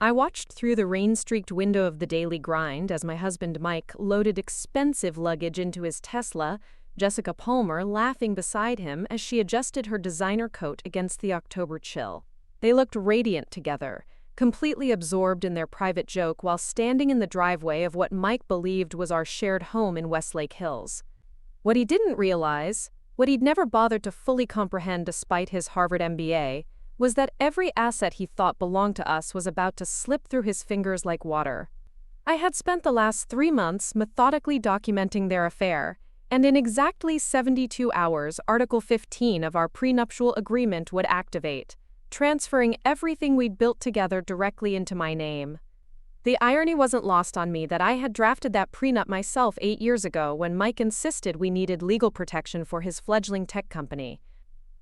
I watched through the rain-streaked window of the daily grind as my husband Mike loaded expensive luggage into his Tesla, Jessica Palmer laughing beside him as she adjusted her designer coat against the October chill. They looked radiant together, completely absorbed in their private joke while standing in the driveway of what Mike believed was our shared home in Westlake Hills. What he didn't realize, what he'd never bothered to fully comprehend despite his Harvard MBA, was that every asset he thought belonged to us was about to slip through his fingers like water. I had spent the last 3 months methodically documenting their affair, and in exactly 72 hours, Article 15 of our prenuptial agreement would activate, transferring everything we'd built together directly into my name. The irony wasn't lost on me that I had drafted that prenup myself 8 years ago when Mike insisted we needed legal protection for his fledgling tech company.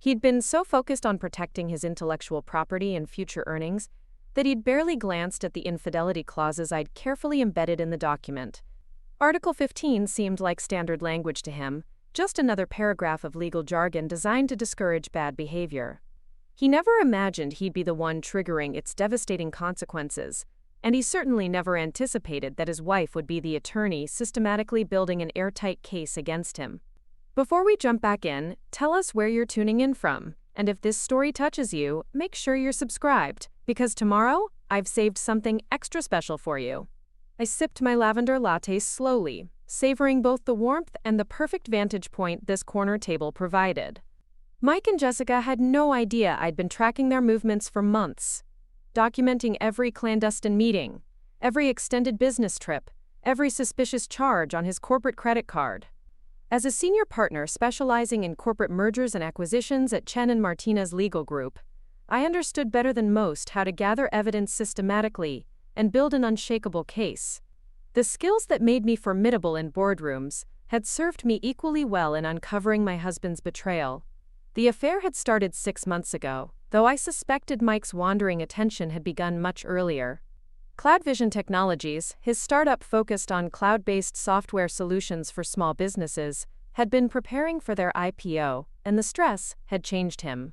He'd been so focused on protecting his intellectual property and future earnings that he'd barely glanced at the infidelity clauses I'd carefully embedded in the document. Article 15 seemed like standard language to him, just another paragraph of legal jargon designed to discourage bad behavior. He never imagined he'd be the one triggering its devastating consequences, and he certainly never anticipated that his wife would be the attorney systematically building an airtight case against him. Before we jump back in, tell us where you're tuning in from, and if this story touches you, make sure you're subscribed, because tomorrow, I've saved something extra special for you. I sipped my lavender latte slowly, savoring both the warmth and the perfect vantage point this corner table provided. Mike and Jessica had no idea I'd been tracking their movements for months, documenting every clandestine meeting, every extended business trip, every suspicious charge on his corporate credit card. As a senior partner specializing in corporate mergers and acquisitions at Chen and Martinez Legal Group, I understood better than most how to gather evidence systematically and build an unshakable case. The skills that made me formidable in boardrooms had served me equally well in uncovering my husband's betrayal. The affair had started 6 months ago, though I suspected Mike's wandering attention had begun much earlier. CloudVision Technologies, his startup focused on cloud-based software solutions for small businesses, had been preparing for their IPO, and the stress had changed him.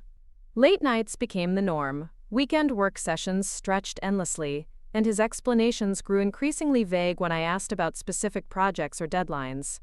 Late nights became the norm, weekend work sessions stretched endlessly, and his explanations grew increasingly vague when I asked about specific projects or deadlines.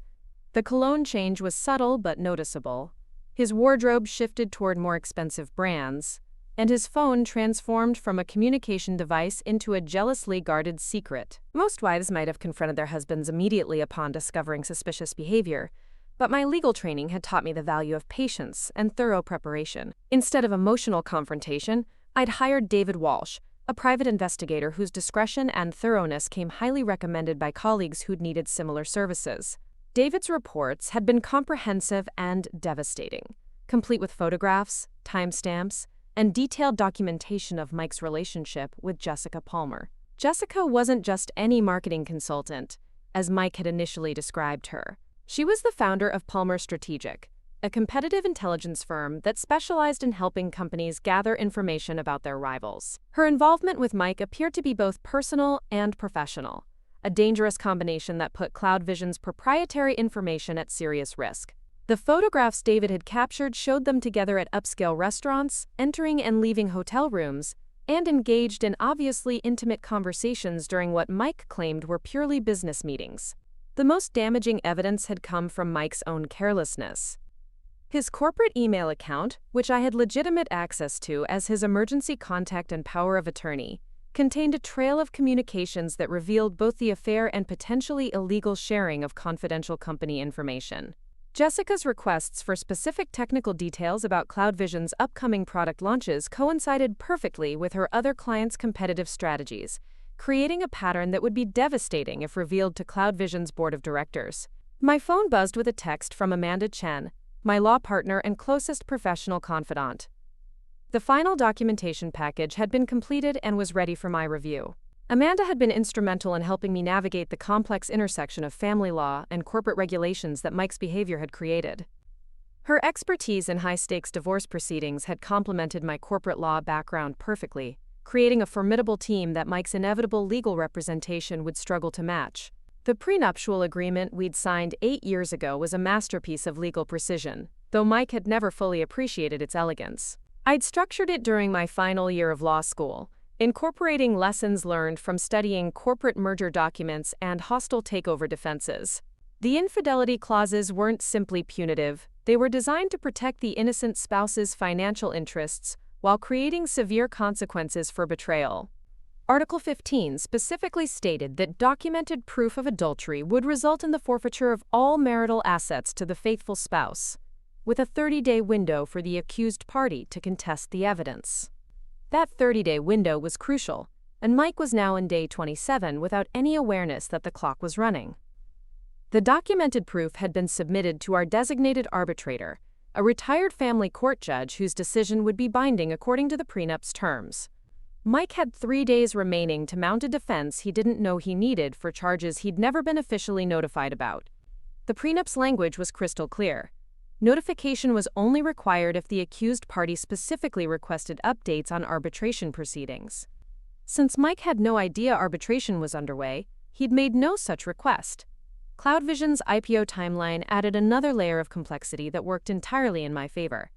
The cologne change was subtle but noticeable. His wardrobe shifted toward more expensive brands, and his phone transformed from a communication device into a jealously guarded secret. Most wives might have confronted their husbands immediately upon discovering suspicious behavior, but my legal training had taught me the value of patience and thorough preparation. Instead of emotional confrontation, I'd hired David Walsh, a private investigator whose discretion and thoroughness came highly recommended by colleagues who'd needed similar services. David's reports had been comprehensive and devastating, complete with photographs, timestamps, and detailed documentation of Mike's relationship with Jessica Palmer. Jessica wasn't just any marketing consultant, as Mike had initially described her. She was the founder of Palmer Strategic, a competitive intelligence firm that specialized in helping companies gather information about their rivals. Her involvement with Mike appeared to be both personal and professional, a dangerous combination that put CloudVision's proprietary information at serious risk. The photographs David had captured showed them together at upscale restaurants, entering and leaving hotel rooms, and engaged in obviously intimate conversations during what Mike claimed were purely business meetings. The most damaging evidence had come from Mike's own carelessness. His corporate email account, which I had legitimate access to as his emergency contact and power of attorney, contained a trail of communications that revealed both the affair and potentially illegal sharing of confidential company information. Jessica's requests for specific technical details about CloudVision's upcoming product launches coincided perfectly with her other clients' competitive strategies, creating a pattern that would be devastating if revealed to CloudVision's board of directors. My phone buzzed with a text from Amanda Chen, my law partner and closest professional confidant. The final documentation package had been completed and was ready for my review. Amanda had been instrumental in helping me navigate the complex intersection of family law and corporate regulations that Mike's behavior had created. Her expertise in high-stakes divorce proceedings had complemented my corporate law background perfectly, creating a formidable team that Mike's inevitable legal representation would struggle to match. The prenuptial agreement we'd signed 8 years ago was a masterpiece of legal precision, though Mike had never fully appreciated its elegance. I'd structured it during my final year of law school, incorporating lessons learned from studying corporate merger documents and hostile takeover defenses. The infidelity clauses weren't simply punitive, they were designed to protect the innocent spouse's financial interests while creating severe consequences for betrayal. Article 15 specifically stated that documented proof of adultery would result in the forfeiture of all marital assets to the faithful spouse, with a 30-day window for the accused party to contest the evidence. That 30-day window was crucial, and Mike was now in day 27 without any awareness that the clock was running. The documented proof had been submitted to our designated arbitrator, a retired family court judge whose decision would be binding according to the prenup's terms. Mike had 3 days remaining to mount a defense he didn't know he needed for charges he'd never been officially notified about. The prenup's language was crystal clear. Notification was only required if the accused party specifically requested updates on arbitration proceedings. Since Mike had no idea arbitration was underway, he'd made no such request. CloudVision's IPO timeline added another layer of complexity that worked entirely in my favor.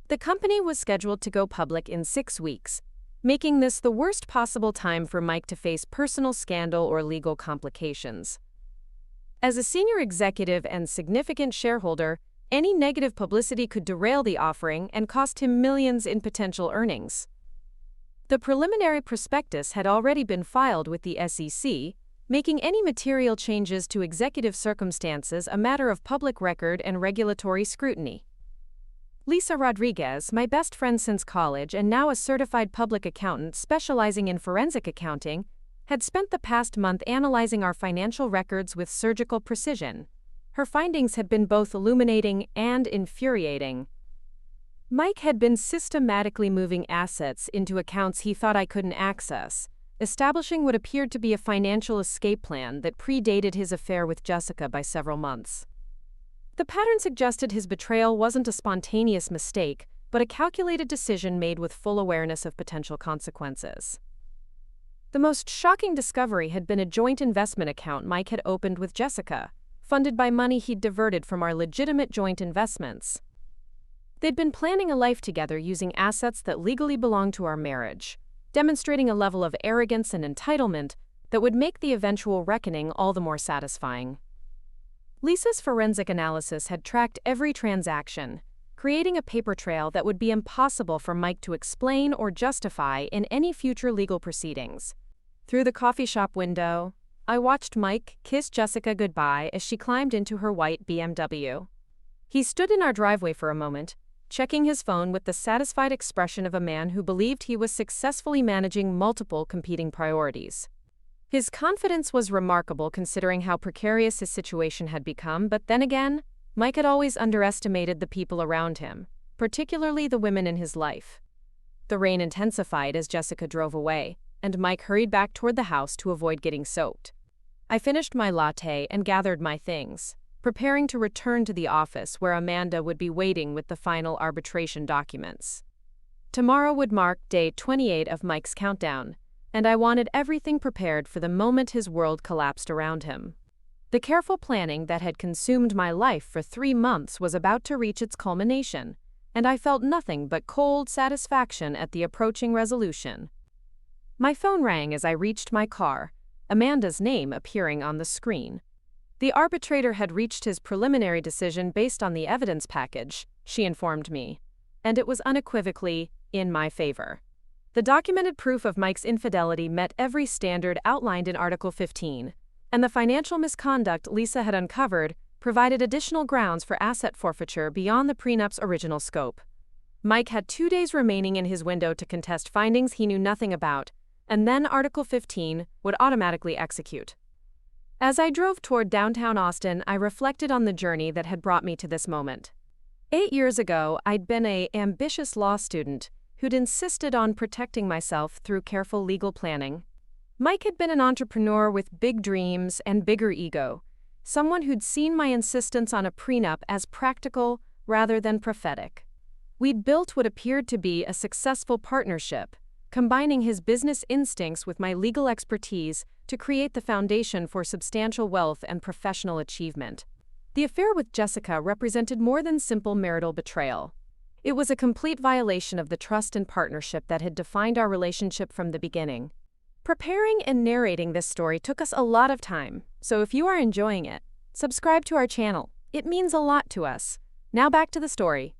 The company was scheduled to go public in 6 weeks, making this the worst possible time for Mike to face personal scandal or legal complications. As a senior executive and significant shareholder, any negative publicity could derail the offering and cost him millions in potential earnings. The preliminary prospectus had already been filed with the SEC, making any material changes to executive circumstances a matter of public record and regulatory scrutiny. Lisa Rodriguez, my best friend since college and now a certified public accountant specializing in forensic accounting, had spent the past month analyzing our financial records with surgical precision. Her findings had been both illuminating and infuriating. Mike had been systematically moving assets into accounts he thought I couldn't access, establishing what appeared to be a financial escape plan that predated his affair with Jessica by several months. The pattern suggested his betrayal wasn't a spontaneous mistake, but a calculated decision made with full awareness of potential consequences. The most shocking discovery had been a joint investment account Mike had opened with Jessica, funded by money he'd diverted from our legitimate joint investments. They'd been planning a life together using assets that legally belonged to our marriage, demonstrating a level of arrogance and entitlement that would make the eventual reckoning all the more satisfying. Lisa's forensic analysis had tracked every transaction, creating a paper trail that would be impossible for Mike to explain or justify in any future legal proceedings. Through the coffee shop window, I watched Mike kiss Jessica goodbye as she climbed into her white BMW. He stood in our driveway for a moment, checking his phone with the satisfied expression of a man who believed he was successfully managing multiple competing priorities. His confidence was remarkable considering how precarious his situation had become, but then again, Mike had always underestimated the people around him, particularly the women in his life. The rain intensified as Jessica drove away, and Mike hurried back toward the house to avoid getting soaked. I finished my latte and gathered my things, preparing to return to the office where Amanda would be waiting with the final arbitration documents. Tomorrow would mark day 28 of Mike's countdown, and I wanted everything prepared for the moment his world collapsed around him. The careful planning that had consumed my life for 3 months was about to reach its culmination, and I felt nothing but cold satisfaction at the approaching resolution. My phone rang as I reached my car, Amanda's name appearing on the screen. The arbitrator had reached his preliminary decision based on the evidence package, she informed me, and it was unequivocally in my favor. The documented proof of Mike's infidelity met every standard outlined in Article 15, and the financial misconduct Lisa had uncovered provided additional grounds for asset forfeiture beyond the prenup's original scope. Mike had 2 days remaining in his window to contest findings he knew nothing about, and then Article 15 would automatically execute. As I drove toward downtown Austin, I reflected on the journey that had brought me to this moment. 8 years ago, I'd been an ambitious law student who'd insisted on protecting myself through careful legal planning. Mike had been an entrepreneur with big dreams and bigger ego, someone who'd seen my insistence on a prenup as practical rather than prophetic. We'd built what appeared to be a successful partnership, combining his business instincts with my legal expertise to create the foundation for substantial wealth and professional achievement. The affair with Jessica represented more than simple marital betrayal. It was a complete violation of the trust and partnership that had defined our relationship from the beginning. Preparing and narrating this story took us a lot of time, so if you are enjoying it, subscribe to our channel. It means a lot to us. Now back to the story.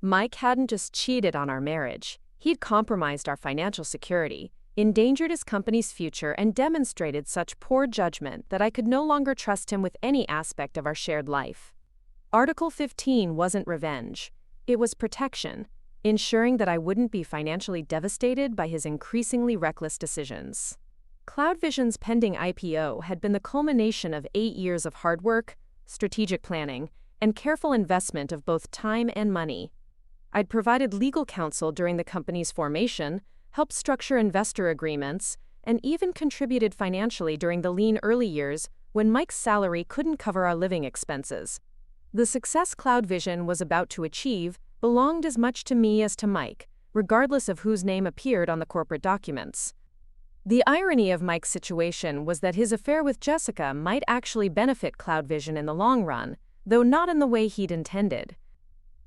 Mike hadn't just cheated on our marriage. He'd compromised our financial security, endangered his company's future, and demonstrated such poor judgment that I could no longer trust him with any aspect of our shared life. Article 15 wasn't revenge. It was protection, ensuring that I wouldn't be financially devastated by his increasingly reckless decisions. CloudVision's pending IPO had been the culmination of 8 years of hard work, strategic planning, and careful investment of both time and money. I'd provided legal counsel during the company's formation, helped structure investor agreements, and even contributed financially during the lean early years when Mike's salary couldn't cover our living expenses. The success CloudVision was about to achieve belonged as much to me as to Mike, regardless of whose name appeared on the corporate documents. The irony of Mike's situation was that his affair with Jessica might actually benefit CloudVision in the long run, though not in the way he'd intended.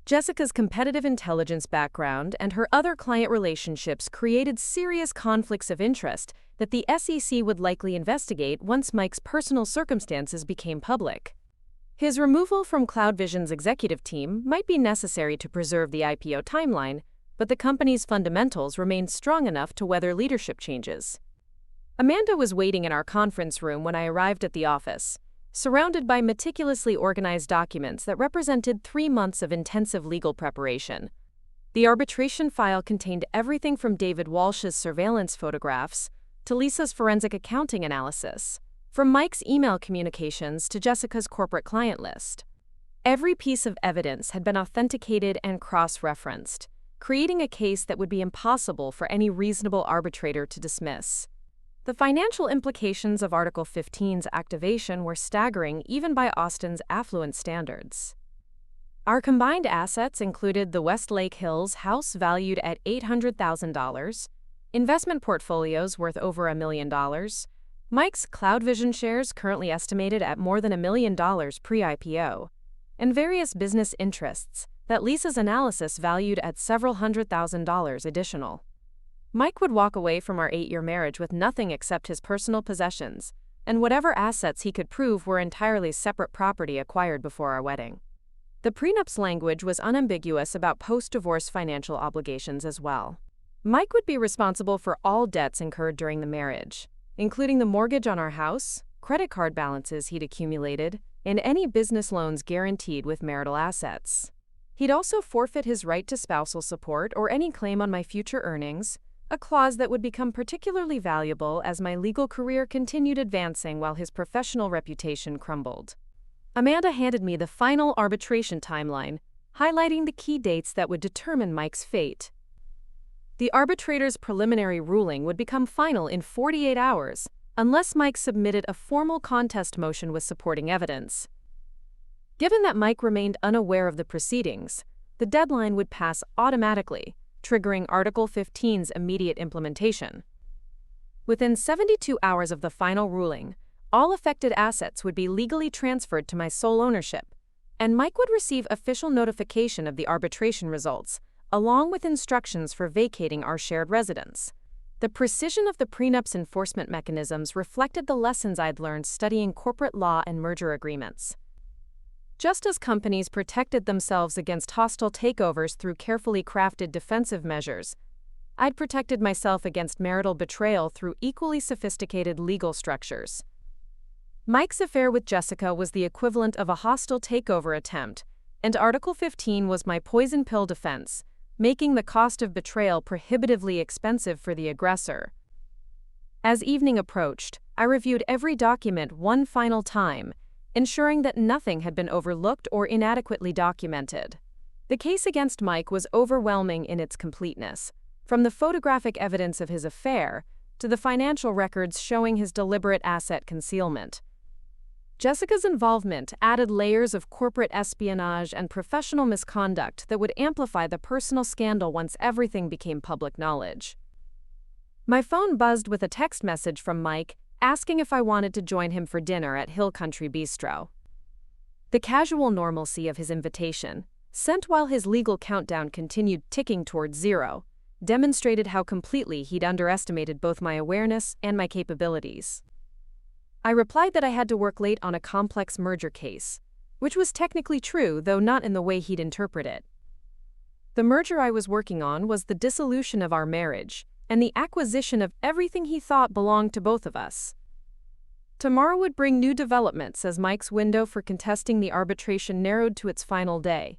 Jessica's competitive intelligence background and her other client relationships created serious conflicts of interest that the SEC would likely investigate once Mike's personal circumstances became public. His removal from CloudVision's executive team might be necessary to preserve the IPO timeline, but the company's fundamentals remained strong enough to weather leadership changes. Amanda was waiting in our conference room when I arrived at the office, surrounded by meticulously organized documents that represented 3 months of intensive legal preparation. The arbitration file contained everything from David Walsh's surveillance photographs to Lisa's forensic accounting analysis, from Mike's email communications to Jessica's corporate client list. Every piece of evidence had been authenticated and cross-referenced, creating a case that would be impossible for any reasonable arbitrator to dismiss. The financial implications of Article 15's activation were staggering even by Austin's affluent standards. Our combined assets included the Westlake Hills house valued at $800,000, investment portfolios worth over $1 million, Mike's CloudVision shares currently estimated at more than $1 million pre-IPO, and various business interests that Lisa's analysis valued at several $100,000 additional. Mike would walk away from our 8-year marriage with nothing except his personal possessions, and whatever assets he could prove were entirely separate property acquired before our wedding. The prenup's language was unambiguous about post-divorce financial obligations as well. Mike would be responsible for all debts incurred during the marriage, including the mortgage on our house, credit card balances he'd accumulated, and any business loans guaranteed with marital assets. He'd also forfeit his right to spousal support or any claim on my future earnings, a clause that would become particularly valuable as my legal career continued advancing while his professional reputation crumbled. Amanda handed me the final arbitration timeline, highlighting the key dates that would determine Mike's fate. The arbitrator's preliminary ruling would become final in 48 hours, unless Mike submitted a formal contest motion with supporting evidence. Given that Mike remained unaware of the proceedings, the deadline would pass automatically, triggering Article 15's immediate implementation. Within 72 hours of the final ruling, all affected assets would be legally transferred to my sole ownership, and Mike would receive official notification of the arbitration results, along with instructions for vacating our shared residence. The precision of the prenup's enforcement mechanisms reflected the lessons I'd learned studying corporate law and merger agreements. Just as companies protected themselves against hostile takeovers through carefully crafted defensive measures, I'd protected myself against marital betrayal through equally sophisticated legal structures. Mike's affair with Jessica was the equivalent of a hostile takeover attempt, and Article 15 was my poison pill defense, making the cost of betrayal prohibitively expensive for the aggressor. As evening approached, I reviewed every document one final time, ensuring that nothing had been overlooked or inadequately documented. The case against Mike was overwhelming in its completeness, from the photographic evidence of his affair to the financial records showing his deliberate asset concealment. Jessica's involvement added layers of corporate espionage and professional misconduct that would amplify the personal scandal once everything became public knowledge. My phone buzzed with a text message from Mike asking if I wanted to join him for dinner at Hill Country Bistro. The casual normalcy of his invitation, sent while his legal countdown continued ticking towards zero, demonstrated how completely he'd underestimated both my awareness and my capabilities. I replied that I had to work late on a complex merger case, which was technically true, though not in the way he'd interpret it. The merger I was working on was the dissolution of our marriage and the acquisition of everything he thought belonged to both of us. Tomorrow would bring new developments as Mike's window for contesting the arbitration narrowed to its final day.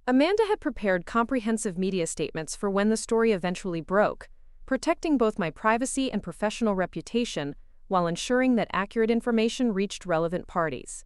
Amanda had prepared comprehensive media statements for when the story eventually broke, protecting both my privacy and professional reputation while ensuring that accurate information reached relevant parties.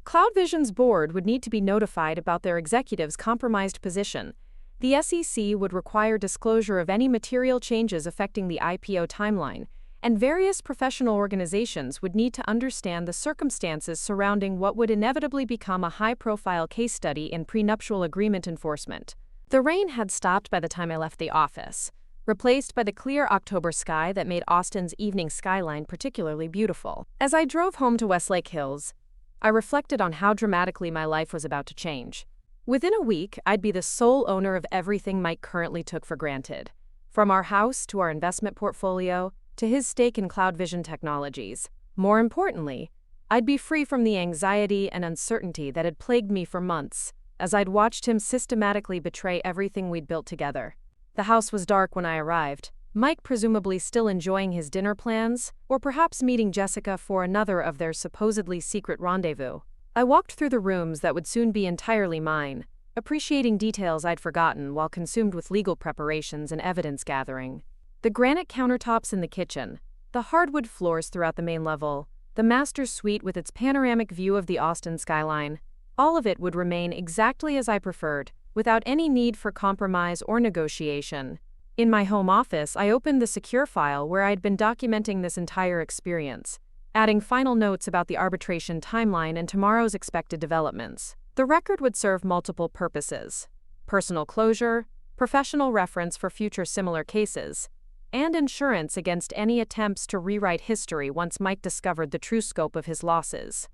CloudVision's board would need to be notified about their executive's compromised position. The SEC would require disclosure of any material changes affecting the IPO timeline, and various professional organizations would need to understand the circumstances surrounding what would inevitably become a high-profile case study in prenuptial agreement enforcement. The rain had stopped by the time I left the office, replaced by the clear October sky that made Austin's evening skyline particularly beautiful. As I drove home to Westlake Hills, I reflected on how dramatically my life was about to change. Within a week, I'd be the sole owner of everything Mike currently took for granted, from our house to our investment portfolio to his stake in CloudVision Technologies. More importantly, I'd be free from the anxiety and uncertainty that had plagued me for months, as I'd watched him systematically betray everything we'd built together. The house was dark when I arrived, Mike presumably still enjoying his dinner plans, or perhaps meeting Jessica for another of their supposedly secret rendezvous. I walked through the rooms that would soon be entirely mine, appreciating details I'd forgotten while consumed with legal preparations and evidence gathering. The granite countertops in the kitchen, the hardwood floors throughout the main level, the master suite with its panoramic view of the Austin skyline, all of it would remain exactly as I preferred, without any need for compromise or negotiation. In my home office, I opened the secure file where I'd been documenting this entire experience, adding final notes about the arbitration timeline and tomorrow's expected developments. The record would serve multiple purposes: personal closure, professional reference for future similar cases, and insurance against any attempts to rewrite history once Mike discovered the true scope of his losses.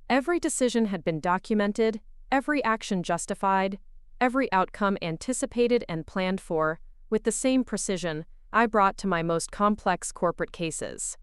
Every decision had been documented, every action justified, every outcome anticipated and planned for, with the same precision I brought to my most complex corporate cases.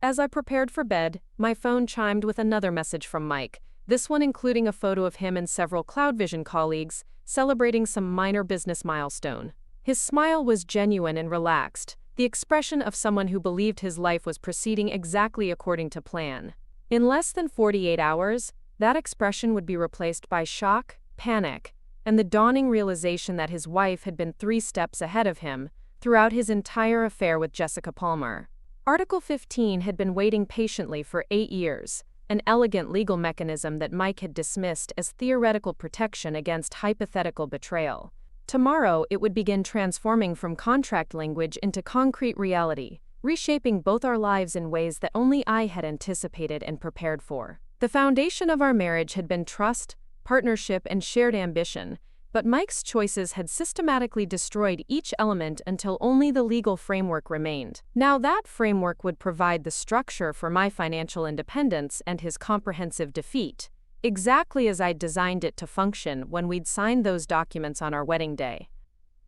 As I prepared for bed, my phone chimed with another message from Mike, this one including a photo of him and several CloudVision colleagues celebrating some minor business milestone. His smile was genuine and relaxed, the expression of someone who believed his life was proceeding exactly according to plan. In less than 48 hours, that expression would be replaced by shock, panic, and the dawning realization that his wife had been 3 steps ahead of him throughout his entire affair with Jessica Palmer. Article 15 had been waiting patiently for 8 years, an elegant legal mechanism that Mike had dismissed as theoretical protection against hypothetical betrayal. Tomorrow, it would begin transforming from contract language into concrete reality, reshaping both our lives in ways that only I had anticipated and prepared for. The foundation of our marriage had been trust, partnership, and shared ambition, but Mike's choices had systematically destroyed each element until only the legal framework remained. Now that framework would provide the structure for my financial independence and his comprehensive defeat, exactly as I'd designed it to function when we'd signed those documents on our wedding day.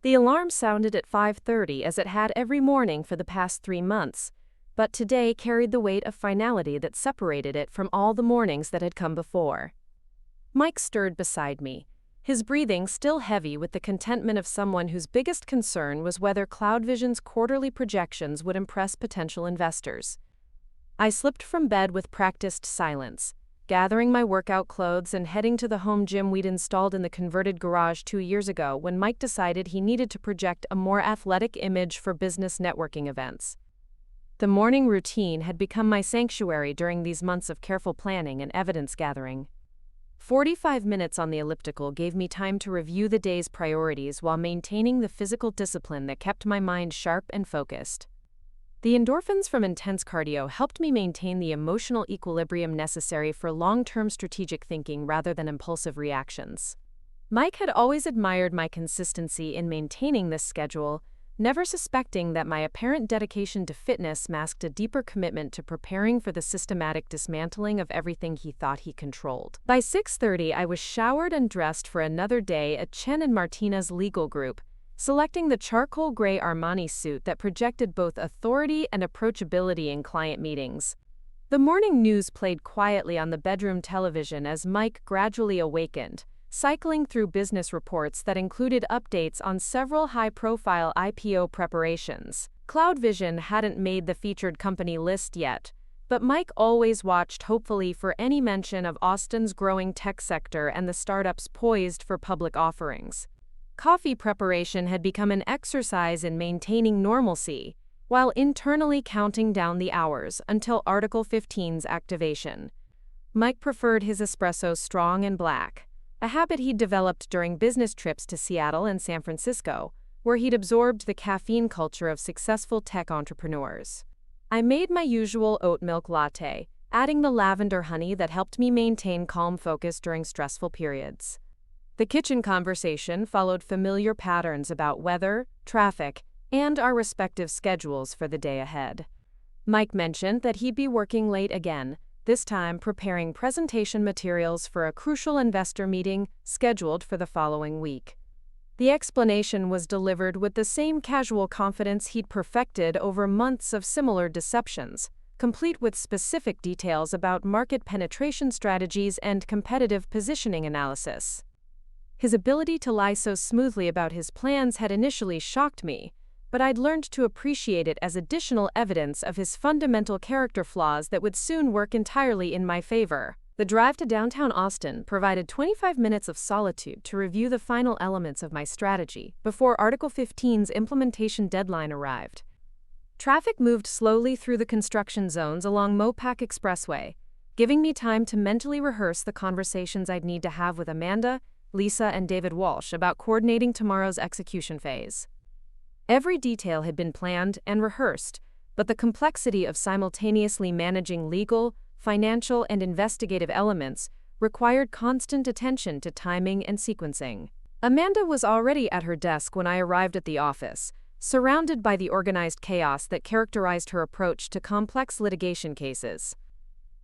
The alarm sounded at 5:30 as it had every morning for the past 3 months, but today carried the weight of finality that separated it from all the mornings that had come before. Mike stirred beside me, his breathing still heavy with the contentment of someone whose biggest concern was whether CloudVision's quarterly projections would impress potential investors. I slipped from bed with practiced silence, gathering my workout clothes and heading to the home gym we'd installed in the converted garage 2 years ago when Mike decided he needed to project a more athletic image for business networking events. The morning routine had become my sanctuary during these months of careful planning and evidence gathering. 45 minutes on the elliptical gave me time to review the day's priorities while maintaining the physical discipline that kept my mind sharp and focused. The endorphins from intense cardio helped me maintain the emotional equilibrium necessary for long-term strategic thinking rather than impulsive reactions. Mike had always admired my consistency in maintaining this schedule, never suspecting that my apparent dedication to fitness masked a deeper commitment to preparing for the systematic dismantling of everything he thought he controlled. By 6:30, I was showered and dressed for another day at Chen and Martina's legal group, selecting the charcoal gray Armani suit that projected both authority and approachability in client meetings. The morning news played quietly on the bedroom television as Mike gradually awakened, cycling through business reports that included updates on several high-profile IPO preparations. CloudVision hadn't made the featured company list yet, but Mike always watched hopefully for any mention of Austin's growing tech sector and the startups poised for public offerings. Coffee preparation had become an exercise in maintaining normalcy, while internally counting down the hours until Article 15's activation. Mike preferred his espresso strong and black, a habit he'd developed during business trips to Seattle and San Francisco, where he'd absorbed the caffeine culture of successful tech entrepreneurs. I made my usual oat milk latte, adding the lavender honey that helped me maintain calm focus during stressful periods. The kitchen conversation followed familiar patterns about weather, traffic, and our respective schedules for the day ahead. Mike mentioned that he'd be working late again, this time preparing presentation materials for a crucial investor meeting scheduled for the following week. The explanation was delivered with the same casual confidence he'd perfected over months of similar deceptions, complete with specific details about market penetration strategies and competitive positioning analysis. His ability to lie so smoothly about his plans had initially shocked me, but I'd learned to appreciate it as additional evidence of his fundamental character flaws that would soon work entirely in my favor. The drive to downtown Austin provided 25 minutes of solitude to review the final elements of my strategy before Article 15's implementation deadline arrived. Traffic moved slowly through the construction zones along Mopac Expressway, giving me time to mentally rehearse the conversations I'd need to have with Amanda, Lisa, and David Walsh about coordinating tomorrow's execution phase. Every detail had been planned and rehearsed, but the complexity of simultaneously managing legal, financial, and investigative elements required constant attention to timing and sequencing. Amanda was already at her desk when I arrived at the office, surrounded by the organized chaos that characterized her approach to complex litigation cases.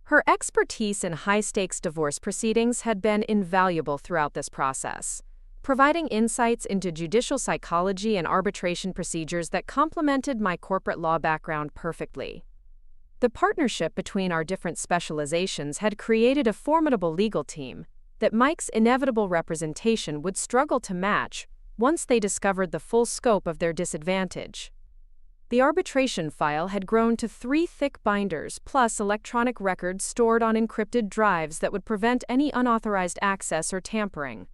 Her expertise in high-stakes divorce proceedings had been invaluable throughout this process, providing insights into judicial psychology and arbitration procedures that complemented my corporate law background perfectly. The partnership between our different specializations had created a formidable legal team that Mike's inevitable representation would struggle to match once they discovered the full scope of their disadvantage. The arbitration file had grown to 3 thick binders plus electronic records stored on encrypted drives that would prevent any unauthorized access or tampering.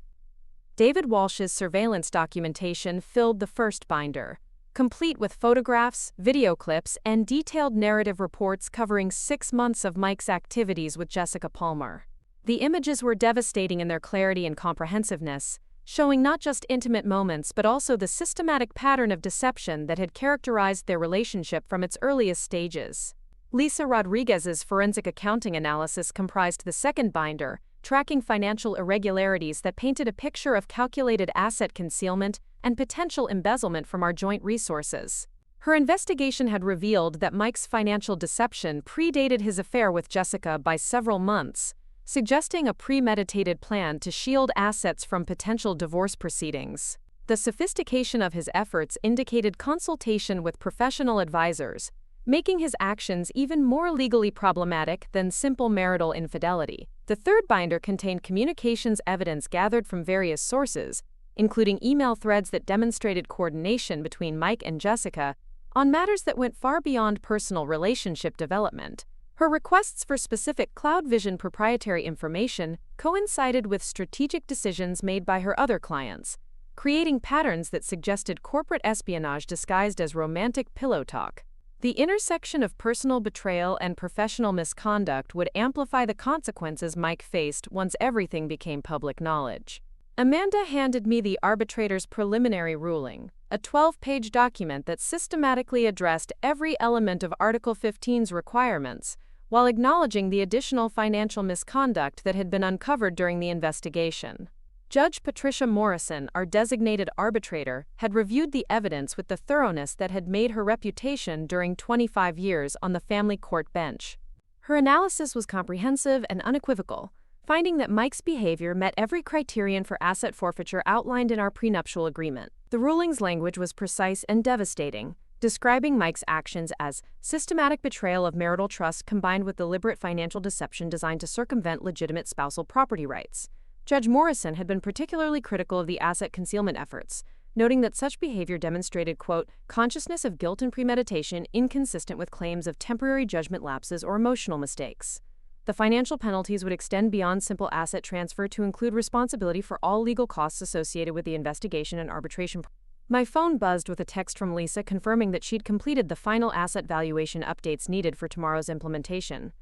David Walsh's surveillance documentation filled the first binder, complete with photographs, video clips, and detailed narrative reports covering 6 months of Mike's activities with Jessica Palmer. The images were devastating in their clarity and comprehensiveness, showing not just intimate moments but also the systematic pattern of deception that had characterized their relationship from its earliest stages. Lisa Rodriguez's forensic accounting analysis comprised the second binder, tracking financial irregularities that painted a picture of calculated asset concealment and potential embezzlement from our joint resources. Her investigation had revealed that Mike's financial deception predated his affair with Jessica by several months, suggesting a premeditated plan to shield assets from potential divorce proceedings. The sophistication of his efforts indicated consultation with professional advisors, making his actions even more legally problematic than simple marital infidelity. The third binder contained communications evidence gathered from various sources, including email threads that demonstrated coordination between Mike and Jessica on matters that went far beyond personal relationship development. Her requests for specific CloudVision proprietary information coincided with strategic decisions made by her other clients, creating patterns that suggested corporate espionage disguised as romantic pillow talk. The intersection of personal betrayal and professional misconduct would amplify the consequences Mike faced once everything became public knowledge. Amanda handed me the arbitrator's preliminary ruling, a 12-page document that systematically addressed every element of Article 15's requirements, while acknowledging the additional financial misconduct that had been uncovered during the investigation. Judge Patricia Morrison, our designated arbitrator, had reviewed the evidence with the thoroughness that had made her reputation during 25 years on the family court bench. Her analysis was comprehensive and unequivocal, finding that Mike's behavior met every criterion for asset forfeiture outlined in our prenuptial agreement. The ruling's language was precise and devastating, describing Mike's actions as systematic betrayal of marital trust combined with deliberate financial deception designed to circumvent legitimate spousal property rights. Judge Morrison had been particularly critical of the asset concealment efforts, noting that such behavior demonstrated, quote, consciousness of guilt and premeditation inconsistent with claims of temporary judgment lapses or emotional mistakes. The financial penalties would extend beyond simple asset transfer to include responsibility for all legal costs associated with the investigation and arbitration. My phone buzzed with a text from Lisa confirming that she'd completed the final asset valuation updates needed for tomorrow's implementation.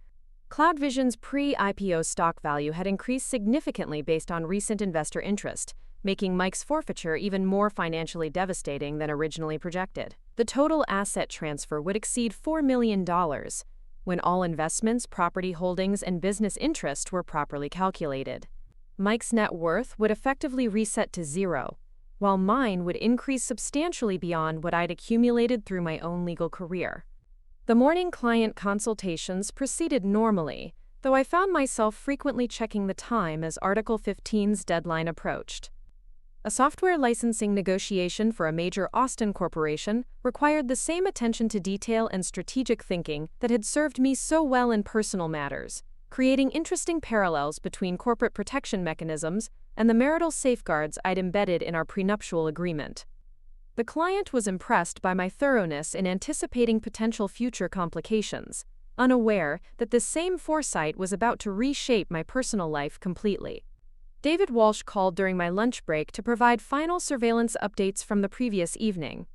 CloudVision's pre-IPO stock value had increased significantly based on recent investor interest, making Mike's forfeiture even more financially devastating than originally projected. The total asset transfer would exceed $4 million, when all investments, property holdings, and business interest were properly calculated. Mike's net worth would effectively reset to zero, while mine would increase substantially beyond what I'd accumulated through my own legal career. The morning client consultations proceeded normally, though I found myself frequently checking the time as Article 15's deadline approached. A software licensing negotiation for a major Austin corporation required the same attention to detail and strategic thinking that had served me so well in personal matters, creating interesting parallels between corporate protection mechanisms and the marital safeguards I'd embedded in our prenuptial agreement. The client was impressed by my thoroughness in anticipating potential future complications, unaware that this same foresight was about to reshape my personal life completely. David Walsh called during my lunch break to provide final surveillance updates from the previous evening.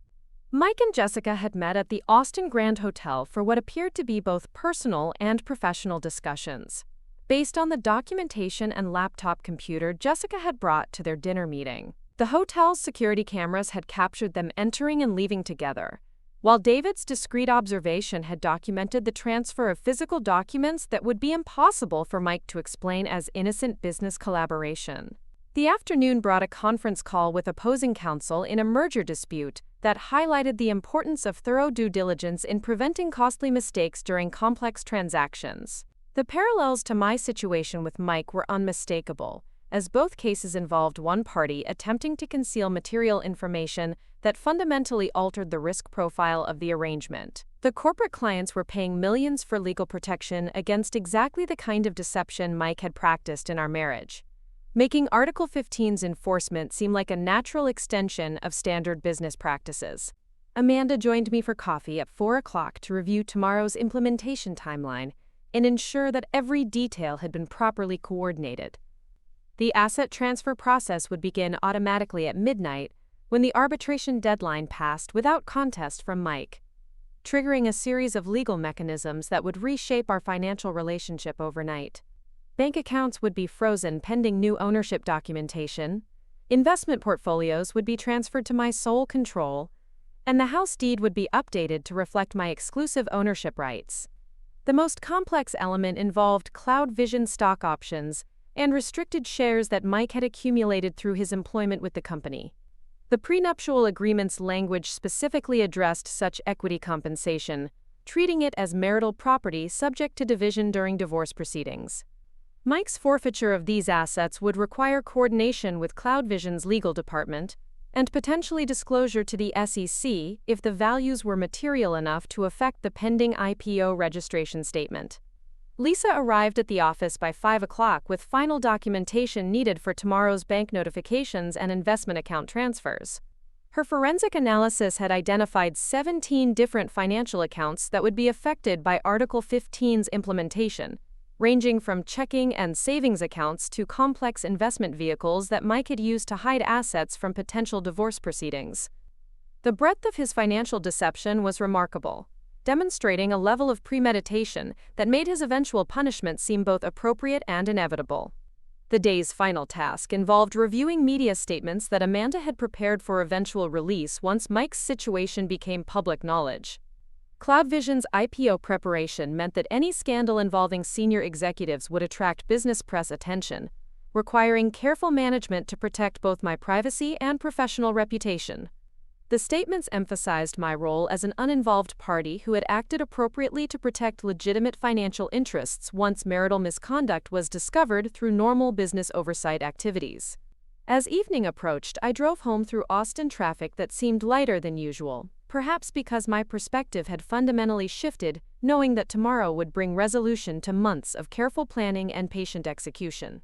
Mike and Jessica had met at the Austin Grand Hotel for what appeared to be both personal and professional discussions, based on the documentation and laptop computer Jessica had brought to their dinner meeting. The hotel's security cameras had captured them entering and leaving together, while David's discreet observation had documented the transfer of physical documents that would be impossible for Mike to explain as innocent business collaboration. The afternoon brought a conference call with opposing counsel in a merger dispute that highlighted the importance of thorough due diligence in preventing costly mistakes during complex transactions. The parallels to my situation with Mike were unmistakable, as both cases involved one party attempting to conceal material information that fundamentally altered the risk profile of the arrangement. The corporate clients were paying millions for legal protection against exactly the kind of deception Mike had practiced in our marriage, making Article 15's enforcement seem like a natural extension of standard business practices. Amanda joined me for coffee at 4 o'clock to review tomorrow's implementation timeline and ensure that every detail had been properly coordinated. The asset transfer process would begin automatically at midnight when the arbitration deadline passed without contest from Mike, triggering a series of legal mechanisms that would reshape our financial relationship overnight. Bank accounts would be frozen pending new ownership documentation, investment portfolios would be transferred to my sole control, and the house deed would be updated to reflect my exclusive ownership rights. The most complex element involved CloudVision stock options and restricted shares that Mike had accumulated through his employment with the company. The prenuptial agreement's language specifically addressed such equity compensation, treating it as marital property subject to division during divorce proceedings. Mike's forfeiture of these assets would require coordination with CloudVision's legal department and potentially disclosure to the SEC if the values were material enough to affect the pending IPO registration statement. Lisa arrived at the office by 5 o'clock with final documentation needed for tomorrow's bank notifications and investment account transfers. Her forensic analysis had identified 17 different financial accounts that would be affected by Article 15's implementation, ranging from checking and savings accounts to complex investment vehicles that Mike had used to hide assets from potential divorce proceedings. The breadth of his financial deception was remarkable, demonstrating a level of premeditation that made his eventual punishment seem both appropriate and inevitable. The day's final task involved reviewing media statements that Amanda had prepared for eventual release once Mike's situation became public knowledge. CloudVision's IPO preparation meant that any scandal involving senior executives would attract business press attention, requiring careful management to protect both my privacy and professional reputation. The statements emphasized my role as an uninvolved party who had acted appropriately to protect legitimate financial interests once marital misconduct was discovered through normal business oversight activities. As evening approached, I drove home through Austin traffic that seemed lighter than usual, perhaps because my perspective had fundamentally shifted, knowing that tomorrow would bring resolution to months of careful planning and patient execution.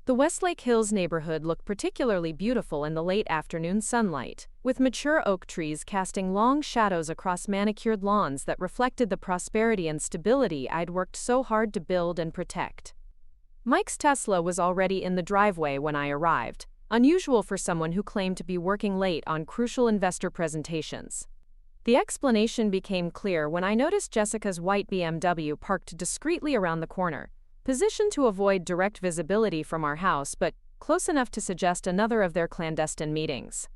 The Westlake Hills neighborhood looked particularly beautiful in the late afternoon sunlight, with mature oak trees casting long shadows across manicured lawns that reflected the prosperity and stability I'd worked so hard to build and protect. Mike's Tesla was already in the driveway when I arrived, unusual for someone who claimed to be working late on crucial investor presentations. The explanation became clear when I noticed Jessica's white BMW parked discreetly around the corner, positioned to avoid direct visibility from our house but close enough to suggest another of their clandestine meetings.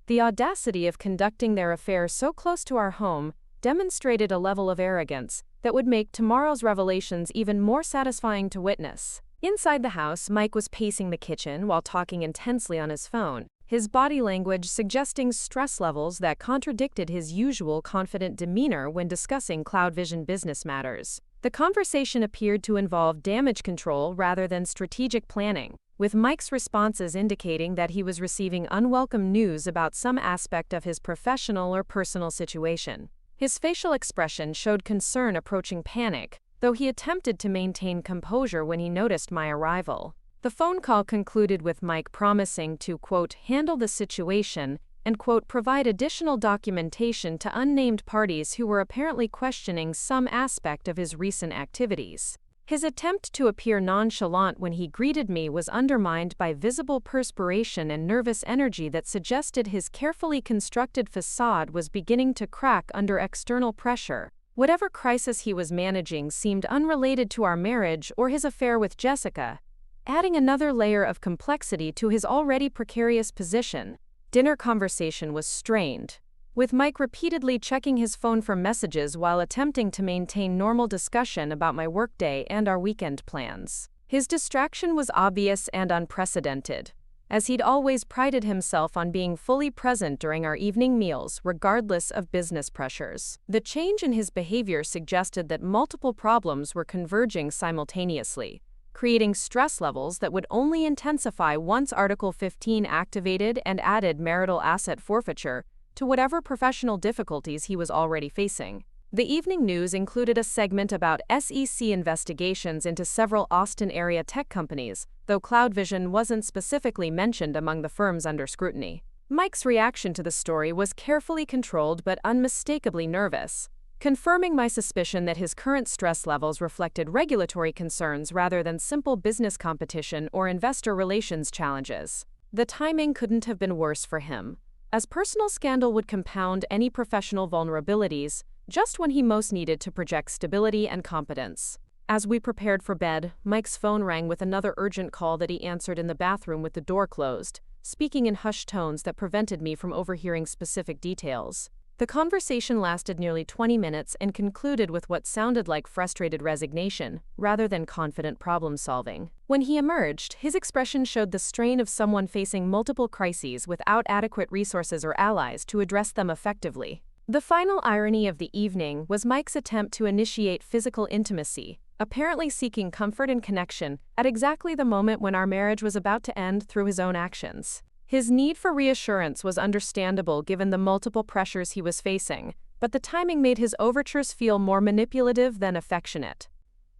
The audacity of conducting their affair so close to our home demonstrated a level of arrogance that would make tomorrow's revelations even more satisfying to witness. Inside the house, Mike was pacing the kitchen while talking intensely on his phone, his body language suggesting stress levels that contradicted his usual confident demeanor when discussing CloudVision business matters. The conversation appeared to involve damage control rather than strategic planning, with Mike's responses indicating that he was receiving unwelcome news about some aspect of his professional or personal situation. His facial expression showed concern approaching panic, though he attempted to maintain composure when he noticed my arrival. The phone call concluded with Mike promising to, quote, handle the situation and, quote, provide additional documentation to unnamed parties who were apparently questioning some aspect of his recent activities. His attempt to appear nonchalant when he greeted me was undermined by visible perspiration and nervous energy that suggested his carefully constructed facade was beginning to crack under external pressure. Whatever crisis he was managing seemed unrelated to our marriage or his affair with Jessica, adding another layer of complexity to his already precarious position. Dinner conversation was strained, with Mike repeatedly checking his phone for messages while attempting to maintain normal discussion about my workday and our weekend plans. His distraction was obvious and unprecedented, as he'd always prided himself on being fully present during our evening meals, regardless of business pressures. The change in his behavior suggested that multiple problems were converging simultaneously, creating stress levels that would only intensify once Article 15 activated and added marital asset forfeiture to whatever professional difficulties he was already facing. The evening news included a segment about SEC investigations into several Austin-area tech companies, though CloudVision wasn't specifically mentioned among the firms under scrutiny. Mike's reaction to the story was carefully controlled but unmistakably nervous, confirming my suspicion that his current stress levels reflected regulatory concerns rather than simple business competition or investor relations challenges. The timing couldn't have been worse for him, as personal scandal would compound any professional vulnerabilities just when he most needed to project stability and competence. As we prepared for bed, Mike's phone rang with another urgent call that he answered in the bathroom with the door closed, speaking in hushed tones that prevented me from overhearing specific details. The conversation lasted nearly 20 minutes and concluded with what sounded like frustrated resignation, rather than confident problem-solving. When he emerged, his expression showed the strain of someone facing multiple crises without adequate resources or allies to address them effectively. The final irony of the evening was Mike's attempt to initiate physical intimacy, apparently seeking comfort and connection at exactly the moment when our marriage was about to end through his own actions. His need for reassurance was understandable given the multiple pressures he was facing, but the timing made his overtures feel more manipulative than affectionate.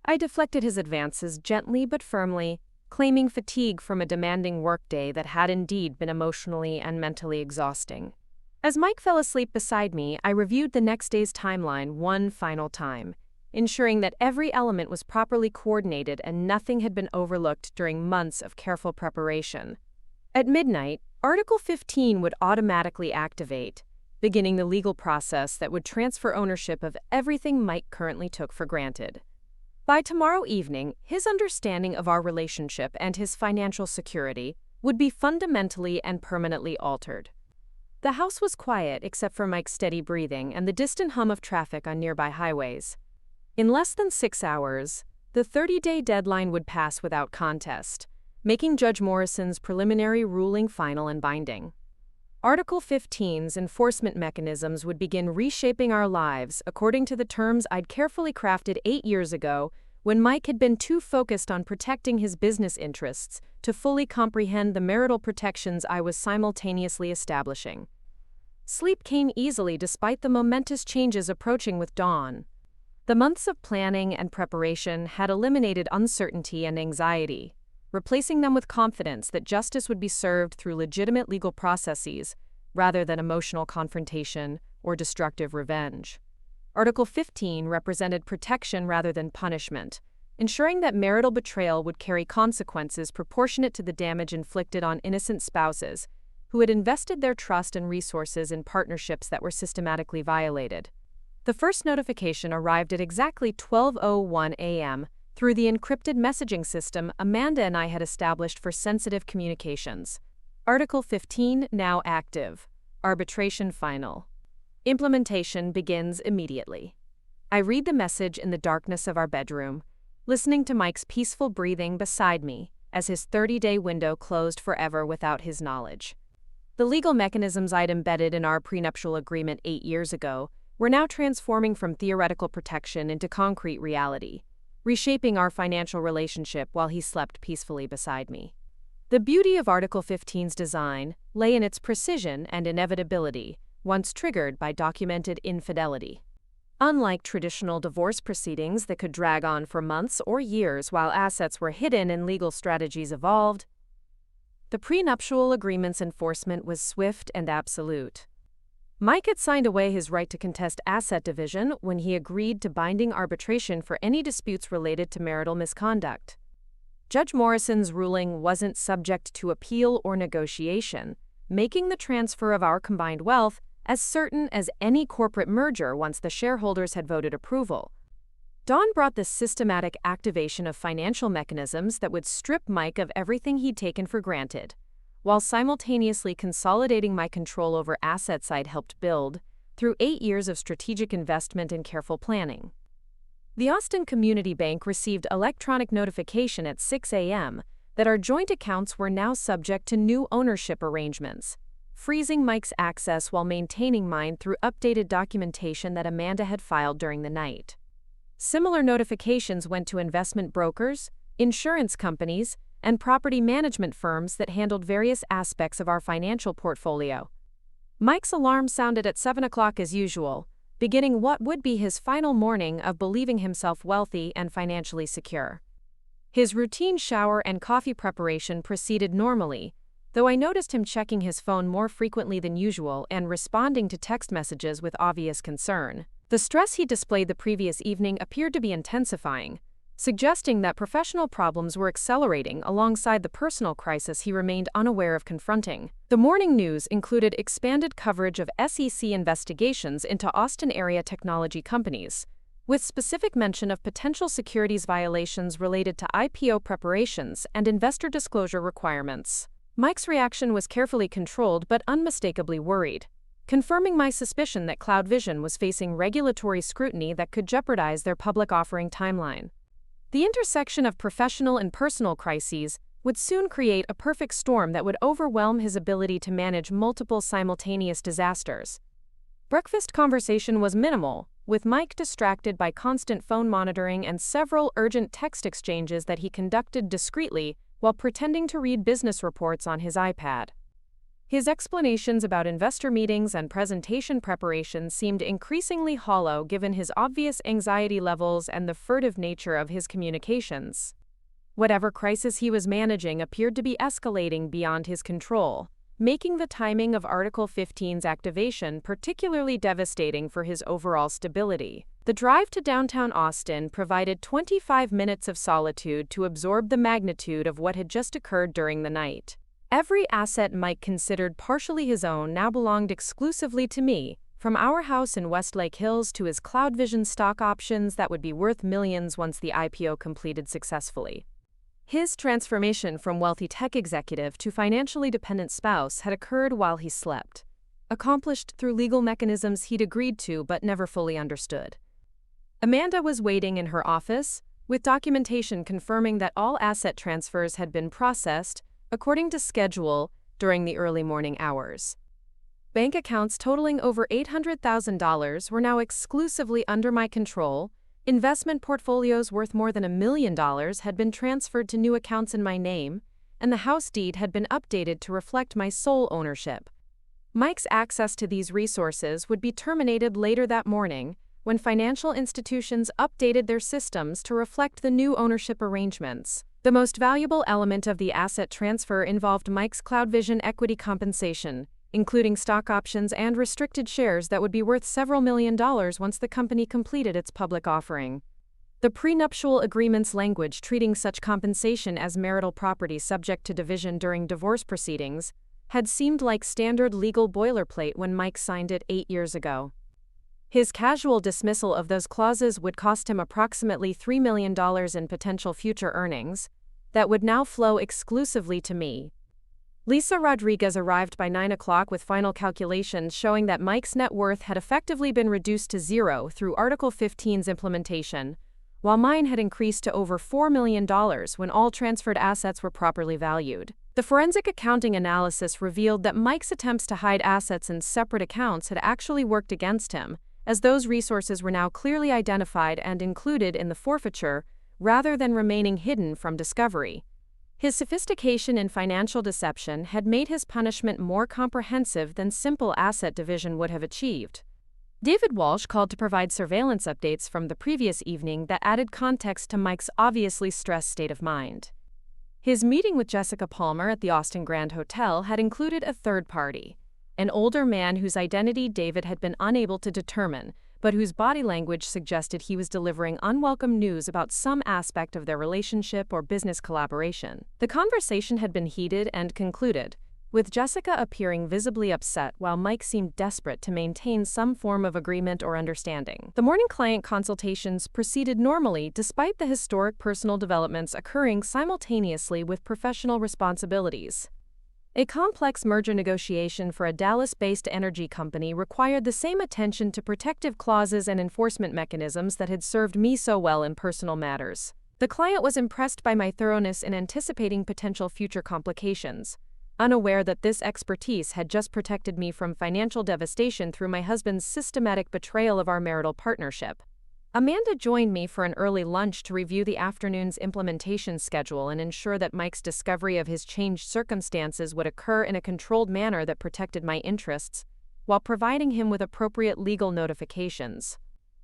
I deflected his advances gently but firmly, claiming fatigue from a demanding workday that had indeed been emotionally and mentally exhausting. As Mike fell asleep beside me, I reviewed the next day's timeline one final time, ensuring that every element was properly coordinated and nothing had been overlooked during months of careful preparation. At midnight, Article 15 would automatically activate, beginning the legal process that would transfer ownership of everything Mike currently took for granted. By tomorrow evening, his understanding of our relationship and his financial security would be fundamentally and permanently altered. The house was quiet except for Mike's steady breathing and the distant hum of traffic on nearby highways. In less than 6 hours, the 30-day deadline would pass without contest, making Judge Morrison's preliminary ruling final and binding. Article 15's enforcement mechanisms would begin reshaping our lives according to the terms I'd carefully crafted 8 years ago when Mike had been too focused on protecting his business interests to fully comprehend the marital protections I was simultaneously establishing. Sleep came easily despite the momentous changes approaching with dawn. The months of planning and preparation had eliminated uncertainty and anxiety, replacing them with confidence that justice would be served through legitimate legal processes rather than emotional confrontation or destructive revenge. Article 15 represented protection rather than punishment, ensuring that marital betrayal would carry consequences proportionate to the damage inflicted on innocent spouses who had invested their trust and resources in partnerships that were systematically violated. The first notification arrived at exactly 12:01 a.m. through the encrypted messaging system Amanda and I had established for sensitive communications. Article 15 now active. Arbitration final. Implementation begins immediately. I read the message in the darkness of our bedroom, listening to Mike's peaceful breathing beside me as his 30-day window closed forever without his knowledge. The legal mechanisms I'd embedded in our prenuptial agreement 8 years ago were now transforming from theoretical protection into concrete reality, reshaping our financial relationship while he slept peacefully beside me. The beauty of Article 15's design lay in its precision and inevitability, once triggered by documented infidelity. Unlike traditional divorce proceedings that could drag on for months or years while assets were hidden and legal strategies evolved, the prenuptial agreement's enforcement was swift and absolute. Mike had signed away his right to contest asset division when he agreed to binding arbitration for any disputes related to marital misconduct. Judge Morrison's ruling wasn't subject to appeal or negotiation, making the transfer of our combined wealth as certain as any corporate merger once the shareholders had voted approval. Dawn brought the systematic activation of financial mechanisms that would strip Mike of everything he'd taken for granted, while simultaneously consolidating my control over assets I'd helped build through 8 years of strategic investment and careful planning. The Austin Community Bank received electronic notification at 6 a.m. that our joint accounts were now subject to new ownership arrangements, freezing Mike's access while maintaining mine through updated documentation that Amanda had filed during the night. Similar notifications went to investment brokers, insurance companies, and property management firms that handled various aspects of our financial portfolio. Mike's alarm sounded at 7 o'clock as usual, beginning what would be his final morning of believing himself wealthy and financially secure. His routine shower and coffee preparation proceeded normally, though I noticed him checking his phone more frequently than usual and responding to text messages with obvious concern. The stress he displayed the previous evening appeared to be intensifying, suggesting that professional problems were accelerating alongside the personal crisis he remained unaware of confronting. The morning news included expanded coverage of SEC investigations into Austin-area technology companies, with specific mention of potential securities violations related to IPO preparations and investor disclosure requirements. Mike's reaction was carefully controlled but unmistakably worried, confirming my suspicion that CloudVision was facing regulatory scrutiny that could jeopardize their public offering timeline. The intersection of professional and personal crises would soon create a perfect storm that would overwhelm his ability to manage multiple simultaneous disasters. Breakfast conversation was minimal, with Mike distracted by constant phone monitoring and several urgent text exchanges that he conducted discreetly while pretending to read business reports on his iPad. His explanations about investor meetings and presentation preparation seemed increasingly hollow given his obvious anxiety levels and the furtive nature of his communications. Whatever crisis he was managing appeared to be escalating beyond his control, making the timing of Article 15's activation particularly devastating for his overall stability. The drive to downtown Austin provided 25 minutes of solitude to absorb the magnitude of what had just occurred during the night. Every asset Mike considered partially his own now belonged exclusively to me, from our house in Westlake Hills to his CloudVision stock options that would be worth millions once the IPO completed successfully. His transformation from wealthy tech executive to financially dependent spouse had occurred while he slept, accomplished through legal mechanisms he'd agreed to but never fully understood. Amanda was waiting in her office, with documentation confirming that all asset transfers had been processed, according to schedule, during the early morning hours. Bank accounts totaling over $800,000 were now exclusively under my control. Investment portfolios worth more than $1 million had been transferred to new accounts in my name, and the house deed had been updated to reflect my sole ownership. Mike's access to these resources would be terminated later that morning when financial institutions updated their systems to reflect the new ownership arrangements. The most valuable element of the asset transfer involved Mike's CloudVision equity compensation, including stock options and restricted shares that would be worth several $1 million once the company completed its public offering. The prenuptial agreement's language treating such compensation as marital property subject to division during divorce proceedings had seemed like standard legal boilerplate when Mike signed it 8 years ago. His casual dismissal of those clauses would cost him approximately $3 million in potential future earnings that would now flow exclusively to me. Lisa Rodriguez arrived by 9 o'clock with final calculations showing that Mike's net worth had effectively been reduced to zero through Article 15's implementation, while mine had increased to over $4 million when all transferred assets were properly valued. The forensic accounting analysis revealed that Mike's attempts to hide assets in separate accounts had actually worked against him, as those resources were now clearly identified and included in the forfeiture rather than remaining hidden from discovery. His sophistication in financial deception had made his punishment more comprehensive than simple asset division would have achieved. David Walsh called to provide surveillance updates from the previous evening that added context to Mike's obviously stressed state of mind. His meeting with Jessica Palmer at the Austin Grand Hotel had included a third party, an older man whose identity David had been unable to determine, but whose body language suggested he was delivering unwelcome news about some aspect of their relationship or business collaboration. The conversation had been heated and concluded, with Jessica appearing visibly upset while Mike seemed desperate to maintain some form of agreement or understanding. The morning client consultations proceeded normally despite the historic personal developments occurring simultaneously with professional responsibilities. A complex merger negotiation for a Dallas-based energy company required the same attention to protective clauses and enforcement mechanisms that had served me so well in personal matters. The client was impressed by my thoroughness in anticipating potential future complications, unaware that this expertise had just protected me from financial devastation through my husband's systematic betrayal of our marital partnership. Amanda joined me for an early lunch to review the afternoon's implementation schedule and ensure that Mike's discovery of his changed circumstances would occur in a controlled manner that protected my interests, while providing him with appropriate legal notifications.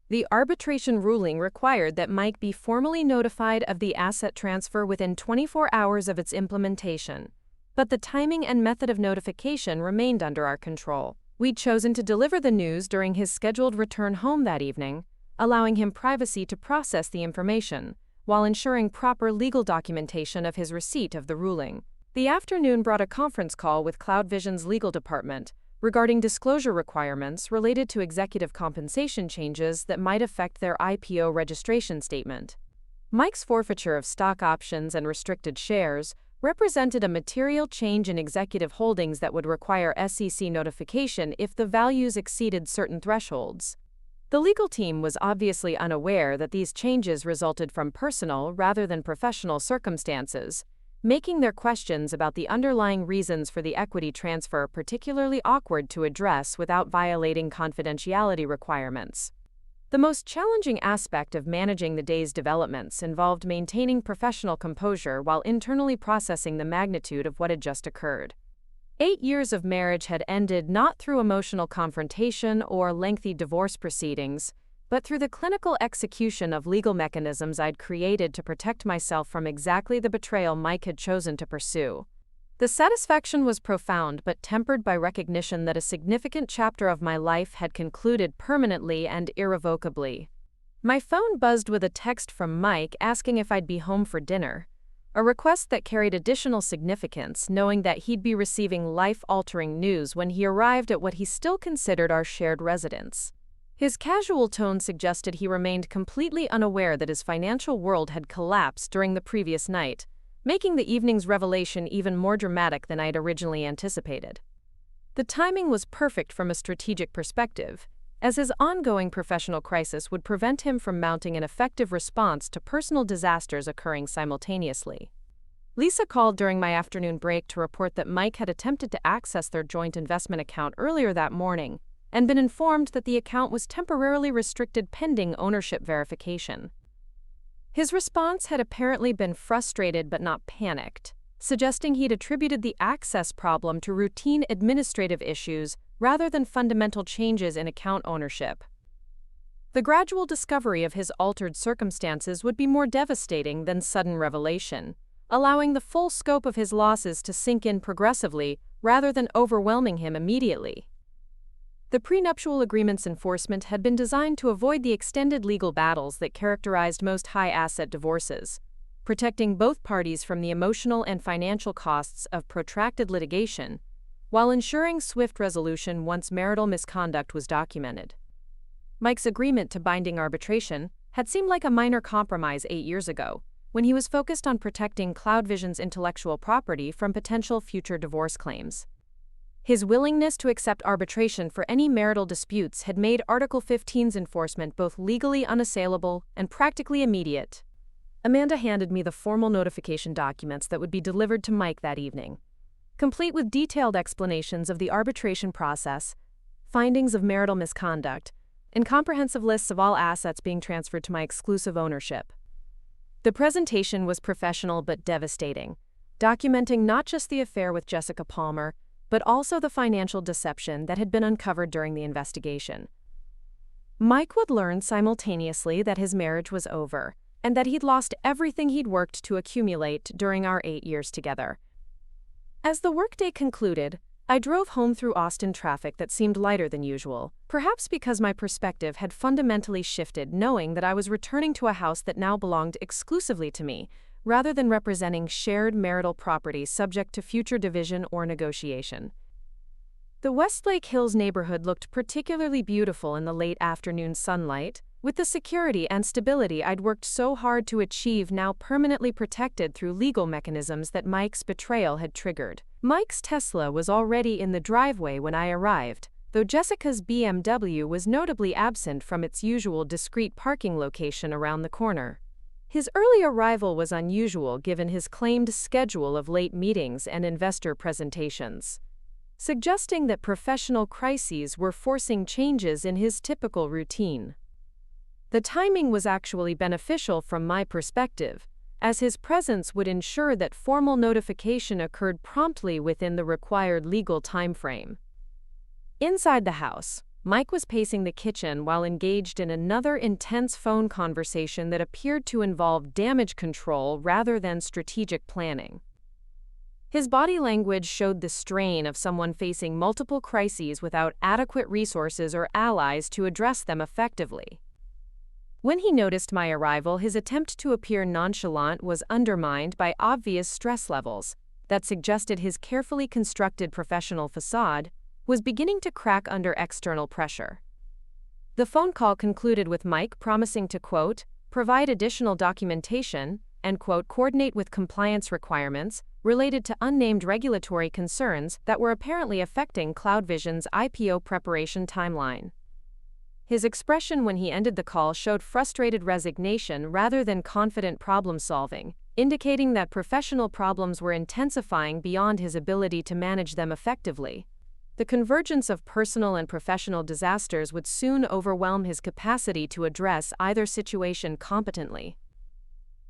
The arbitration ruling required that Mike be formally notified of the asset transfer within 24 hours of its implementation, but the timing and method of notification remained under our control. We'd chosen to deliver the news during his scheduled return home that evening, allowing him privacy to process the information, while ensuring proper legal documentation of his receipt of the ruling. The afternoon brought a conference call with CloudVision's legal department regarding disclosure requirements related to executive compensation changes that might affect their IPO registration statement. Mike's forfeiture of stock options and restricted shares represented a material change in executive holdings that would require SEC notification if the values exceeded certain thresholds. The legal team was obviously unaware that these changes resulted from personal rather than professional circumstances, making their questions about the underlying reasons for the equity transfer particularly awkward to address without violating confidentiality requirements. The most challenging aspect of managing the day's developments involved maintaining professional composure while internally processing the magnitude of what had just occurred. 8 years of marriage had ended not through emotional confrontation or lengthy divorce proceedings, but through the clinical execution of legal mechanisms I'd created to protect myself from exactly the betrayal Mike had chosen to pursue. The satisfaction was profound but tempered by recognition that a significant chapter of my life had concluded permanently and irrevocably. My phone buzzed with a text from Mike asking if I'd be home for dinner, a request that carried additional significance knowing that he'd be receiving life-altering news when he arrived at what he still considered our shared residence. His casual tone suggested he remained completely unaware that his financial world had collapsed during the previous night, making the evening's revelation even more dramatic than I'd originally anticipated. The timing was perfect from a strategic perspective, as his ongoing professional crisis would prevent him from mounting an effective response to personal disasters occurring simultaneously. Lisa called during my afternoon break to report that Mike had attempted to access their joint investment account earlier that morning and been informed that the account was temporarily restricted pending ownership verification. His response had apparently been frustrated but not panicked, suggesting he'd attributed the access problem to routine administrative issues rather than fundamental changes in account ownership. The gradual discovery of his altered circumstances would be more devastating than sudden revelation, allowing the full scope of his losses to sink in progressively rather than overwhelming him immediately. The prenuptial agreement's enforcement had been designed to avoid the extended legal battles that characterized most high-asset divorces, protecting both parties from the emotional and financial costs of protracted litigation, while ensuring swift resolution once marital misconduct was documented. Mike's agreement to binding arbitration had seemed like a minor compromise 8 years ago, when he was focused on protecting CloudVision's intellectual property from potential future divorce claims. His willingness to accept arbitration for any marital disputes had made Article 15's enforcement both legally unassailable and practically immediate. Amanda handed me the formal notification documents that would be delivered to Mike that evening, complete with detailed explanations of the arbitration process, findings of marital misconduct, and comprehensive lists of all assets being transferred to my exclusive ownership. The presentation was professional but devastating, documenting not just the affair with Jessica Palmer, but also the financial deception that had been uncovered during the investigation. Mike would learn simultaneously that his marriage was over, and that he'd lost everything he'd worked to accumulate during our 8 years together. As the workday concluded, I drove home through Austin traffic that seemed lighter than usual, perhaps because my perspective had fundamentally shifted, knowing that I was returning to a house that now belonged exclusively to me, rather than representing shared marital property subject to future division or negotiation. The Westlake Hills neighborhood looked particularly beautiful in the late afternoon sunlight, with the security and stability I'd worked so hard to achieve now permanently protected through legal mechanisms that Mike's betrayal had triggered. Mike's Tesla was already in the driveway when I arrived, though Jessica's BMW was notably absent from its usual discreet parking location around the corner. His early arrival was unusual given his claimed schedule of late meetings and investor presentations, suggesting that professional crises were forcing changes in his typical routine. The timing was actually beneficial from my perspective, as his presence would ensure that formal notification occurred promptly within the required legal timeframe. Inside the house, Mike was pacing the kitchen while engaged in another intense phone conversation that appeared to involve damage control rather than strategic planning. His body language showed the strain of someone facing multiple crises without adequate resources or allies to address them effectively. When he noticed my arrival, his attempt to appear nonchalant was undermined by obvious stress levels that suggested his carefully constructed professional facade was beginning to crack under external pressure. The phone call concluded with Mike promising to, quote, provide additional documentation and, quote, coordinate with compliance requirements related to unnamed regulatory concerns that were apparently affecting CloudVision's IPO preparation timeline. His expression when he ended the call showed frustrated resignation rather than confident problem-solving, indicating that professional problems were intensifying beyond his ability to manage them effectively. The convergence of personal and professional disasters would soon overwhelm his capacity to address either situation competently.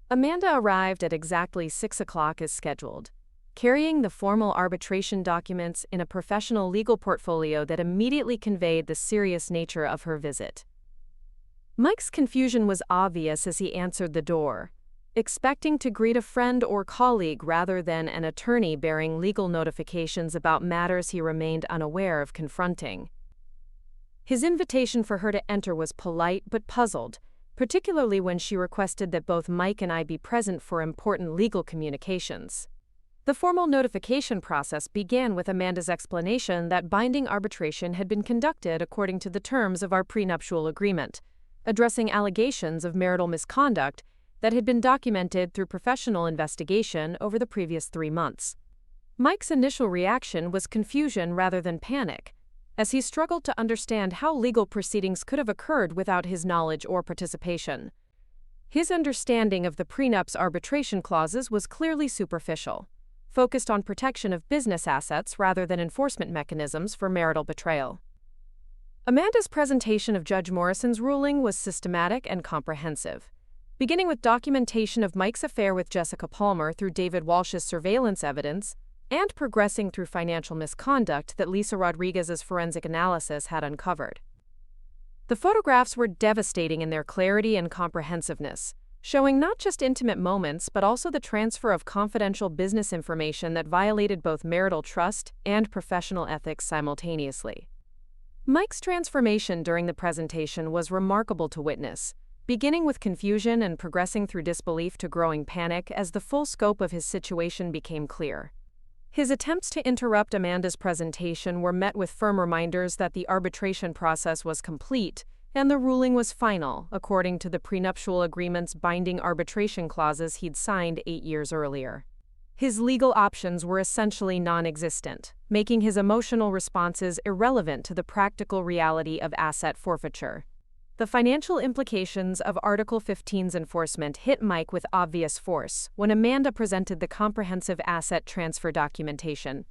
Amanda arrived at exactly 6 o'clock as scheduled, carrying the formal arbitration documents in a professional legal portfolio that immediately conveyed the serious nature of her visit. Mike's confusion was obvious as he answered the door, expecting to greet a friend or colleague rather than an attorney bearing legal notifications about matters he remained unaware of confronting. His invitation for her to enter was polite but puzzled, particularly when she requested that both Mike and I be present for important legal communications. The formal notification process began with Amanda's explanation that binding arbitration had been conducted according to the terms of our prenuptial agreement, addressing allegations of marital misconduct that had been documented through professional investigation over the previous 3 months. Mike's initial reaction was confusion rather than panic, as he struggled to understand how legal proceedings could have occurred without his knowledge or participation. His understanding of the prenup's arbitration clauses was clearly superficial, focused on protection of business assets rather than enforcement mechanisms for marital betrayal. Amanda's presentation of Judge Morrison's ruling was systematic and comprehensive, beginning with documentation of Mike's affair with Jessica Palmer through David Walsh's surveillance evidence, and progressing through financial misconduct that Lisa Rodriguez's forensic analysis had uncovered. The photographs were devastating in their clarity and comprehensiveness, showing not just intimate moments but also the transfer of confidential business information that violated both marital trust and professional ethics simultaneously. Mike's transformation during the presentation was remarkable to witness, beginning with confusion and progressing through disbelief to growing panic as the full scope of his situation became clear. His attempts to interrupt Amanda's presentation were met with firm reminders that the arbitration process was complete and the ruling was final, according to the prenuptial agreement's binding arbitration clauses he'd signed 8 years earlier. His legal options were essentially non-existent, making his emotional responses irrelevant to the practical reality of asset forfeiture. The financial implications of Article 15's enforcement hit Mike with obvious force when Amanda presented the comprehensive asset transfer documentation.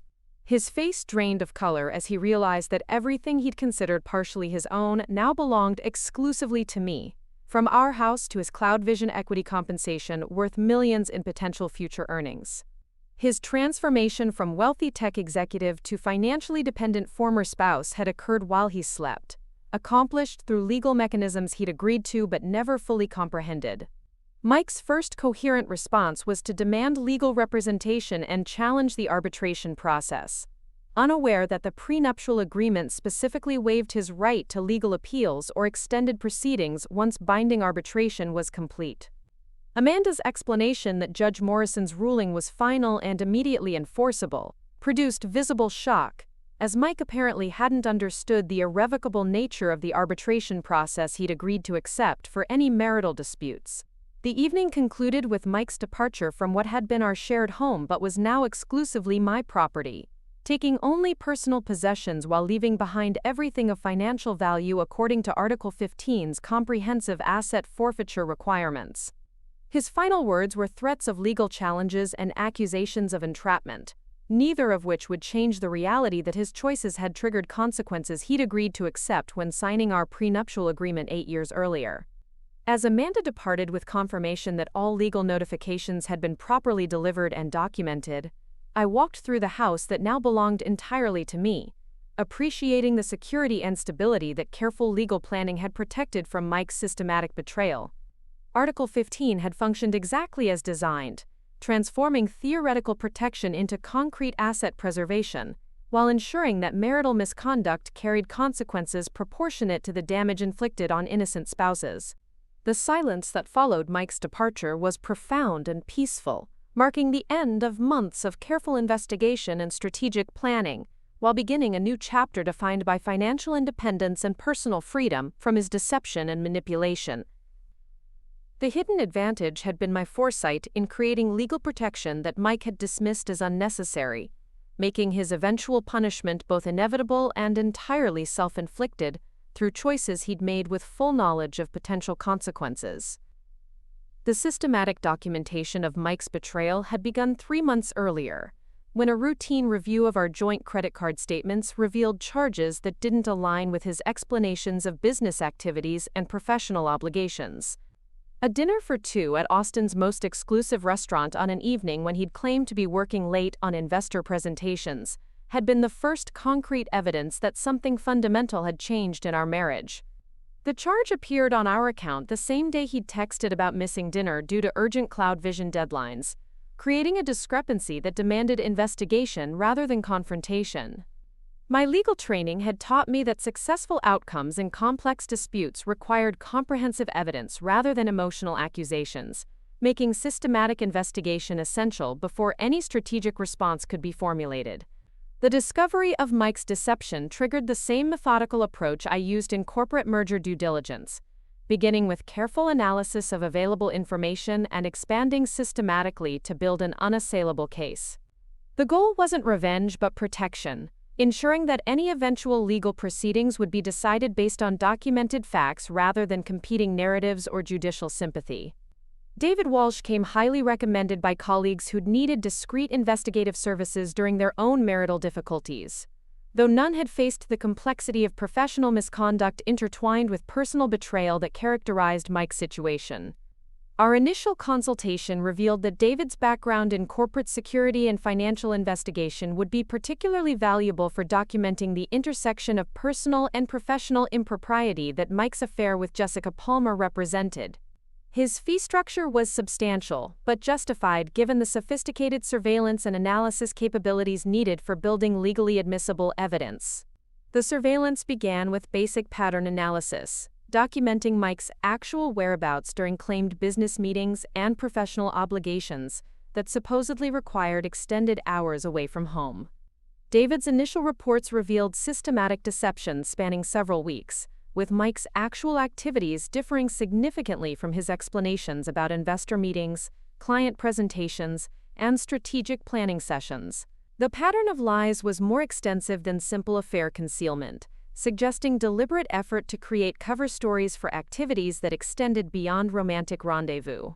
His face drained of color as he realized that everything he'd considered partially his own now belonged exclusively to me, from our house to his CloudVision equity compensation worth millions in potential future earnings. His transformation from wealthy tech executive to financially dependent former spouse had occurred while he slept, accomplished through legal mechanisms he'd agreed to but never fully comprehended. Mike's first coherent response was to demand legal representation and challenge the arbitration process, unaware that the prenuptial agreement specifically waived his right to legal appeals or extended proceedings once binding arbitration was complete. Amanda's explanation that Judge Morrison's ruling was final and immediately enforceable produced visible shock, as Mike apparently hadn't understood the irrevocable nature of the arbitration process he'd agreed to accept for any marital disputes. The evening concluded with Mike's departure from what had been our shared home but was now exclusively my property, taking only personal possessions while leaving behind everything of financial value according to Article 15's comprehensive asset forfeiture requirements. His final words were threats of legal challenges and accusations of entrapment, neither of which would change the reality that his choices had triggered consequences he'd agreed to accept when signing our prenuptial agreement 8 years earlier. As Amanda departed with confirmation that all legal notifications had been properly delivered and documented, I walked through the house that now belonged entirely to me, appreciating the security and stability that careful legal planning had protected from Mike's systematic betrayal. Article 15 had functioned exactly as designed, transforming theoretical protection into concrete asset preservation, while ensuring that marital misconduct carried consequences proportionate to the damage inflicted on innocent spouses. The silence that followed Mike's departure was profound and peaceful, marking the end of months of careful investigation and strategic planning, while beginning a new chapter defined by financial independence and personal freedom from his deception and manipulation. The hidden advantage had been my foresight in creating legal protection that Mike had dismissed as unnecessary, making his eventual punishment both inevitable and entirely self-inflicted through choices he'd made with full knowledge of potential consequences. The systematic documentation of Mike's betrayal had begun 3 months earlier, when a routine review of our joint credit card statements revealed charges that didn't align with his explanations of business activities and professional obligations. A dinner for two at Austin's most exclusive restaurant on an evening when he'd claimed to be working late on investor presentations had been the first concrete evidence that something fundamental had changed in our marriage. The charge appeared on our account the same day he'd texted about missing dinner due to urgent CloudVision deadlines, creating a discrepancy that demanded investigation rather than confrontation. My legal training had taught me that successful outcomes in complex disputes required comprehensive evidence rather than emotional accusations, making systematic investigation essential before any strategic response could be formulated. The discovery of Mike's deception triggered the same methodical approach I used in corporate merger due diligence, beginning with careful analysis of available information and expanding systematically to build an unassailable case. The goal wasn't revenge but protection, ensuring that any eventual legal proceedings would be decided based on documented facts rather than competing narratives or judicial sympathy. David Walsh came highly recommended by colleagues who'd needed discreet investigative services during their own marital difficulties. Though none had faced the complexity of professional misconduct intertwined with personal betrayal that characterized Mike's situation. Our initial consultation revealed that David's background in corporate security and financial investigation would be particularly valuable for documenting the intersection of personal and professional impropriety that Mike's affair with Jessica Palmer represented. His fee structure was substantial, but justified given the sophisticated surveillance and analysis capabilities needed for building legally admissible evidence. The surveillance began with basic pattern analysis, documenting Mike's actual whereabouts during claimed business meetings and professional obligations that supposedly required extended hours away from home. David's initial reports revealed systematic deception spanning several weeks, with Mike's actual activities differing significantly from his explanations about investor meetings, client presentations, and strategic planning sessions. The pattern of lies was more extensive than simple affair concealment, suggesting deliberate effort to create cover stories for activities that extended beyond romantic rendezvous.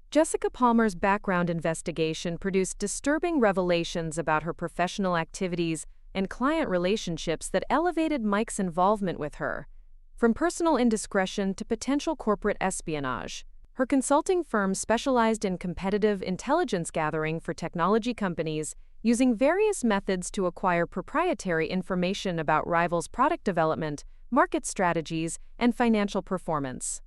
Jessica Palmer's background investigation produced disturbing revelations about her professional activities and client relationships that elevated Mike's involvement with her, from personal indiscretion to potential corporate espionage. Her consulting firm specialized in competitive intelligence gathering for technology companies, using various methods to acquire proprietary information about rivals' product development, market strategies, and financial performance.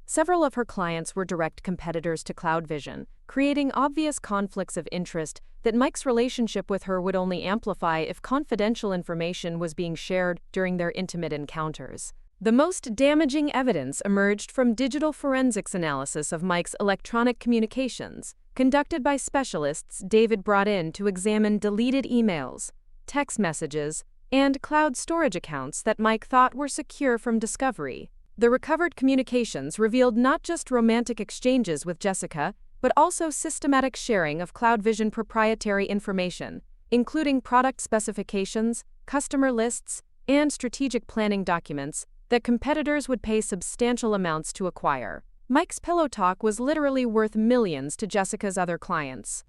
Several of her clients were direct competitors to CloudVision, creating obvious conflicts of interest that Mike's relationship with her would only amplify if confidential information was being shared during their intimate encounters. The most damaging evidence emerged from digital forensics analysis of Mike's electronic communications, conducted by specialists David brought in to examine deleted emails, text messages, and cloud storage accounts that Mike thought were secure from discovery. The recovered communications revealed not just romantic exchanges with Jessica, but also systematic sharing of CloudVision proprietary information, including product specifications, customer lists, and strategic planning documents that competitors would pay substantial amounts to acquire. Mike's pillow talk was literally worth millions to Jessica's other clients.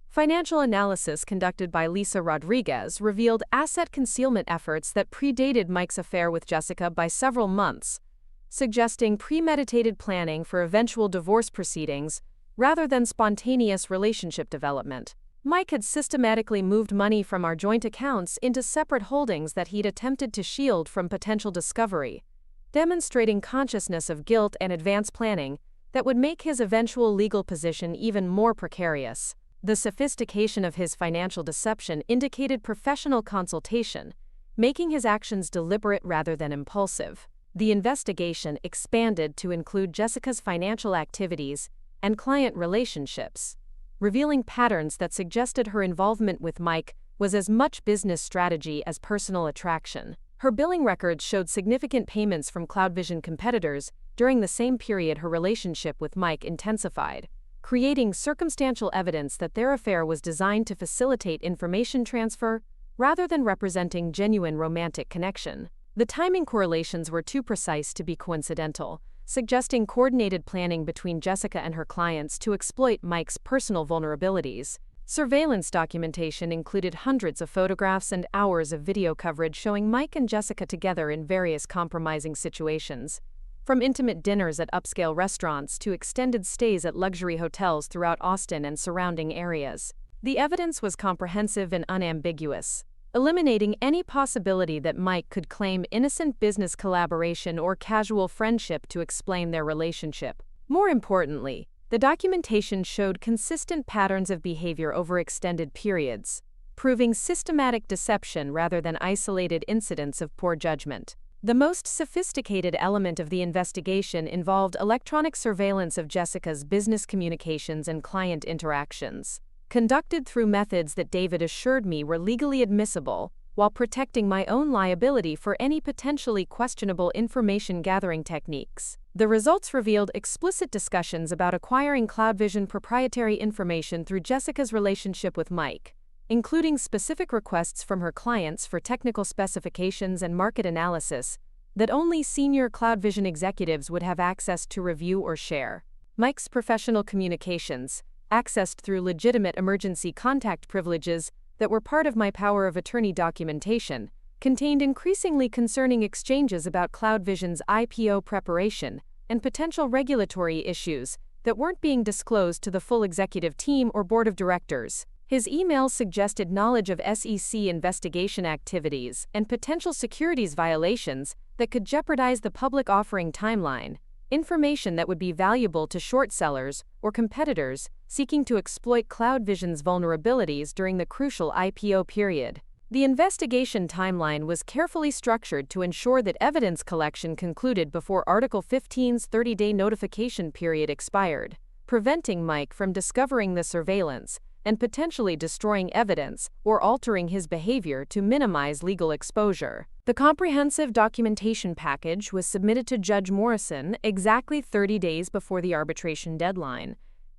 Financial analysis conducted by Lisa Rodriguez revealed asset concealment efforts that predated Mike's affair with Jessica by several months, suggesting premeditated planning for eventual divorce proceedings rather than spontaneous relationship development. Mike had systematically moved money from our joint accounts into separate holdings that he'd attempted to shield from potential discovery, demonstrating consciousness of guilt and advanced planning that would make his eventual legal position even more precarious. The sophistication of his financial deception indicated professional consultation, making his actions deliberate rather than impulsive. The investigation expanded to include Jessica's financial activities and client relationships, revealing patterns that suggested her involvement with Mike was as much business strategy as personal attraction. Her billing records showed significant payments from CloudVision competitors during the same period her relationship with Mike intensified, creating circumstantial evidence that their affair was designed to facilitate information transfer rather than representing genuine romantic connection. The timing correlations were too precise to be coincidental, suggesting coordinated planning between Jessica and her clients to exploit Mike's personal vulnerabilities. Surveillance documentation included hundreds of photographs and hours of video coverage showing Mike and Jessica together in various compromising situations, from intimate dinners at upscale restaurants to extended stays at luxury hotels throughout Austin and surrounding areas. The evidence was comprehensive and unambiguous, eliminating any possibility that Mike could claim innocent business collaboration or casual friendship to explain their relationship. More importantly, the documentation showed consistent patterns of behavior over extended periods, proving systematic deception rather than isolated incidents of poor judgment. The most sophisticated element of the investigation involved electronic surveillance of Jessica's business communications and client interactions, conducted through methods that David assured me were legally admissible, while protecting my own liability for any potentially questionable information-gathering techniques. The results revealed explicit discussions about acquiring CloudVision proprietary information through Jessica's relationship with Mike, including specific requests from her clients for technical specifications and market analysis that only senior CloudVision executives would have access to review or share. Mike's professional communications, accessed through legitimate emergency contact privileges that were part of my power of attorney documentation, contained increasingly concerning exchanges about CloudVision's IPO preparation and potential regulatory issues that weren't being disclosed to the full executive team or board of directors. His emails suggested knowledge of SEC investigation activities and potential securities violations that could jeopardize the public offering timeline, information that would be valuable to short sellers or competitors seeking to exploit CloudVision's vulnerabilities during the crucial IPO period. The investigation timeline was carefully structured to ensure that evidence collection concluded before Article 15's 30-day notification period expired, preventing Mike from discovering the surveillance and potentially destroying evidence or altering his behavior to minimize legal exposure. The comprehensive documentation package was submitted to Judge Morrison exactly 30 days before the arbitration deadline,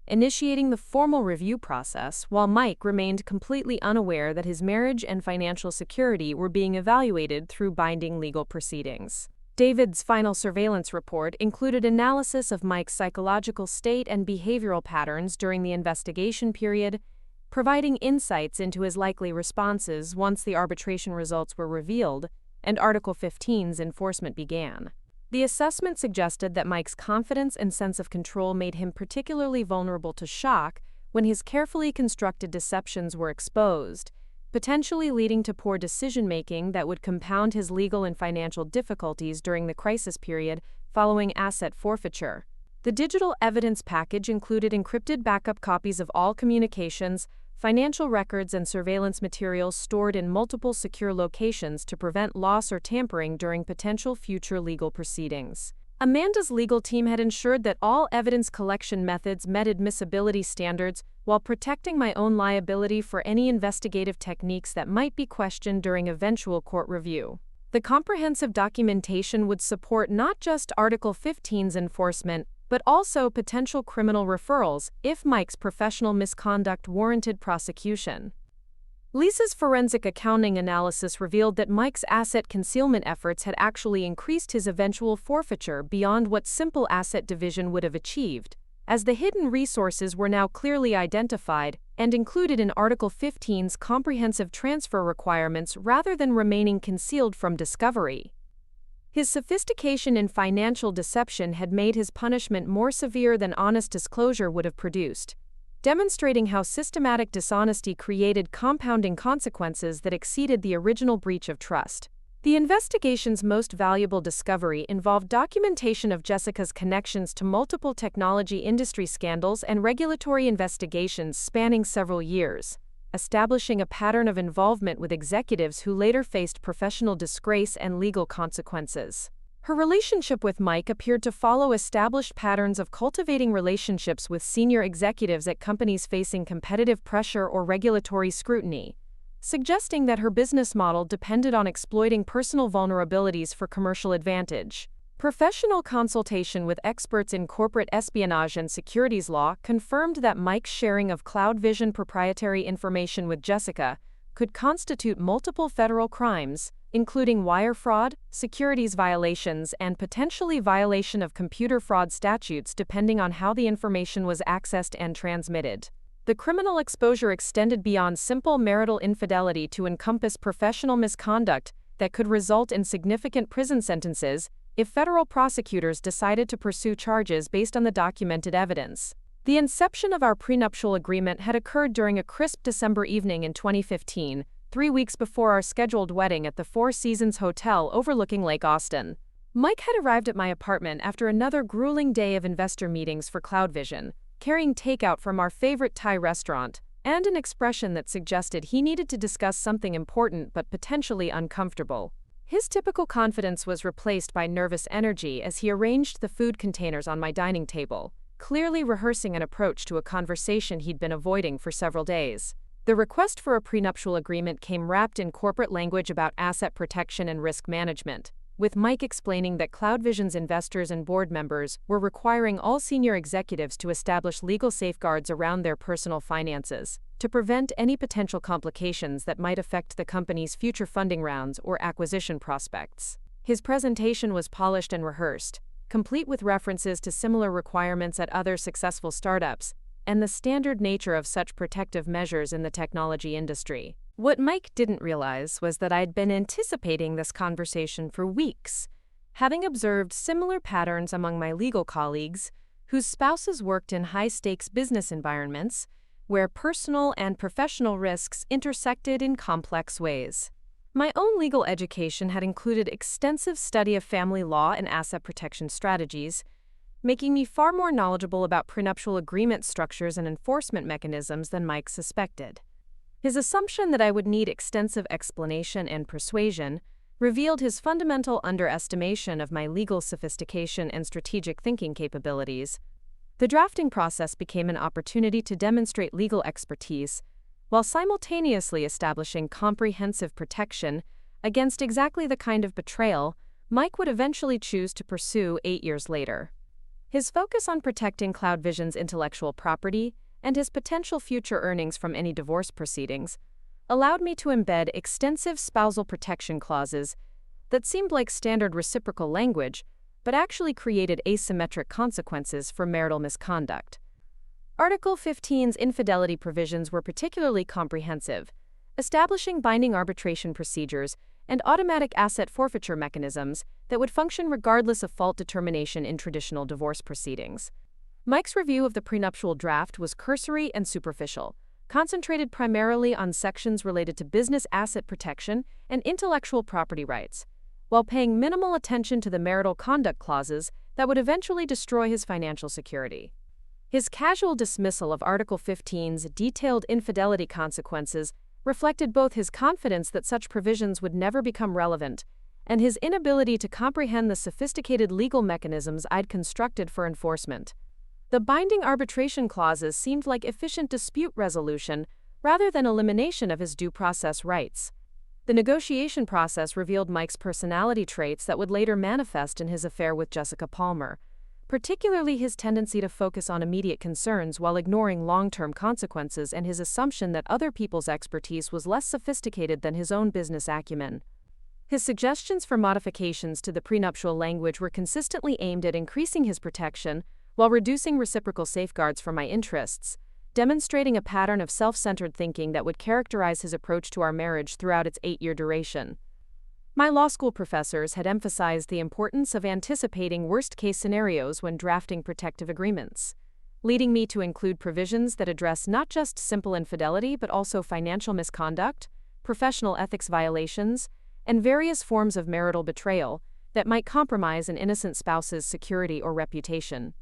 initiating the formal review process while Mike remained completely unaware that his marriage and financial security were being evaluated through binding legal proceedings. David's final surveillance report included analysis of Mike's psychological state and behavioral patterns during the investigation period, providing insights into his likely responses once the arbitration results were revealed and Article 15's enforcement began. The assessment suggested that Mike's confidence and sense of control made him particularly vulnerable to shock when his carefully constructed deceptions were exposed, potentially leading to poor decision-making that would compound his legal and financial difficulties during the crisis period following asset forfeiture. The digital evidence package included encrypted backup copies of all communications, financial records, and surveillance materials stored in multiple secure locations to prevent loss or tampering during potential future legal proceedings. Amanda's legal team had ensured that all evidence collection methods met admissibility standards while protecting my own liability for any investigative techniques that might be questioned during eventual court review. The comprehensive documentation would support not just Article 15's enforcement, but also potential criminal referrals if Mike's professional misconduct warranted prosecution. Lisa's forensic accounting analysis revealed that Mike's asset concealment efforts had actually increased his eventual forfeiture beyond what simple asset division would have achieved, as the hidden resources were now clearly identified and included in Article 15's comprehensive transfer requirements rather than remaining concealed from discovery. His sophistication in financial deception had made his punishment more severe than honest disclosure would have produced, demonstrating how systematic dishonesty created compounding consequences that exceeded the original breach of trust. The investigation's most valuable discovery involved documentation of Jessica's connections to multiple technology industry scandals and regulatory investigations spanning several years, establishing a pattern of involvement with executives who later faced professional disgrace and legal consequences. Her relationship with Mike appeared to follow established patterns of cultivating relationships with senior executives at companies facing competitive pressure or regulatory scrutiny, suggesting that her business model depended on exploiting personal vulnerabilities for commercial advantage. Professional consultation with experts in corporate espionage and securities law confirmed that Mike's sharing of CloudVision proprietary information with Jessica could constitute multiple federal crimes, including wire fraud, securities violations, and potentially violation of computer fraud statutes depending on how the information was accessed and transmitted. The criminal exposure extended beyond simple marital infidelity to encompass professional misconduct that could result in significant prison sentences if federal prosecutors decided to pursue charges based on the documented evidence. The inception of our prenuptial agreement had occurred during a crisp December evening in 2015, 3 weeks before our scheduled wedding at the Four Seasons Hotel overlooking Lake Austin. Mike had arrived at my apartment after another grueling day of investor meetings for CloudVision, carrying takeout from our favorite Thai restaurant, and an expression that suggested he needed to discuss something important but potentially uncomfortable. His typical confidence was replaced by nervous energy as he arranged the food containers on my dining table, clearly rehearsing an approach to a conversation he'd been avoiding for several days. The request for a prenuptial agreement came wrapped in corporate language about asset protection and risk management, with Mike explaining that CloudVision's investors and board members were requiring all senior executives to establish legal safeguards around their personal finances, to prevent any potential complications that might affect the company's future funding rounds or acquisition prospects. His presentation was polished and rehearsed, complete with references to similar requirements at other successful startups and the standard nature of such protective measures in the technology industry. What Mike didn't realize was that I'd been anticipating this conversation for weeks, having observed similar patterns among my legal colleagues whose spouses worked in high-stakes business environments where personal and professional risks intersected in complex ways. My own legal education had included extensive study of family law and asset protection strategies, making me far more knowledgeable about prenuptial agreement structures and enforcement mechanisms than Mike suspected. His assumption that I would need extensive explanation and persuasion revealed his fundamental underestimation of my legal sophistication and strategic thinking capabilities. The drafting process became an opportunity to demonstrate legal expertise while simultaneously establishing comprehensive protection against exactly the kind of betrayal Mike would eventually choose to pursue 8 years later. His focus on protecting CloudVision's intellectual property and his potential future earnings from any divorce proceedings allowed me to embed extensive spousal protection clauses that seemed like standard reciprocal language, but actually created asymmetric consequences for marital misconduct. Article 15's infidelity provisions were particularly comprehensive, establishing binding arbitration procedures and automatic asset forfeiture mechanisms that would function regardless of fault determination in traditional divorce proceedings. Mike's review of the prenuptial draft was cursory and superficial, concentrated primarily on sections related to business asset protection and intellectual property rights, while paying minimal attention to the marital conduct clauses that would eventually destroy his financial security. His casual dismissal of Article 15's detailed infidelity consequences reflected both his confidence that such provisions would never become relevant and his inability to comprehend the sophisticated legal mechanisms I'd constructed for enforcement. The binding arbitration clauses seemed like efficient dispute resolution rather than elimination of his due process rights. The negotiation process revealed Mike's personality traits that would later manifest in his affair with Jessica Palmer, particularly his tendency to focus on immediate concerns while ignoring long-term consequences and his assumption that other people's expertise was less sophisticated than his own business acumen. His suggestions for modifications to the prenuptial language were consistently aimed at increasing his protection while reducing reciprocal safeguards for my interests, demonstrating a pattern of self-centered thinking that would characterize his approach to our marriage throughout its 8-year duration. My law school professors had emphasized the importance of anticipating worst-case scenarios when drafting protective agreements, leading me to include provisions that address not just simple infidelity but also financial misconduct, professional ethics violations, and various forms of marital betrayal that might compromise an innocent spouse's security or reputation.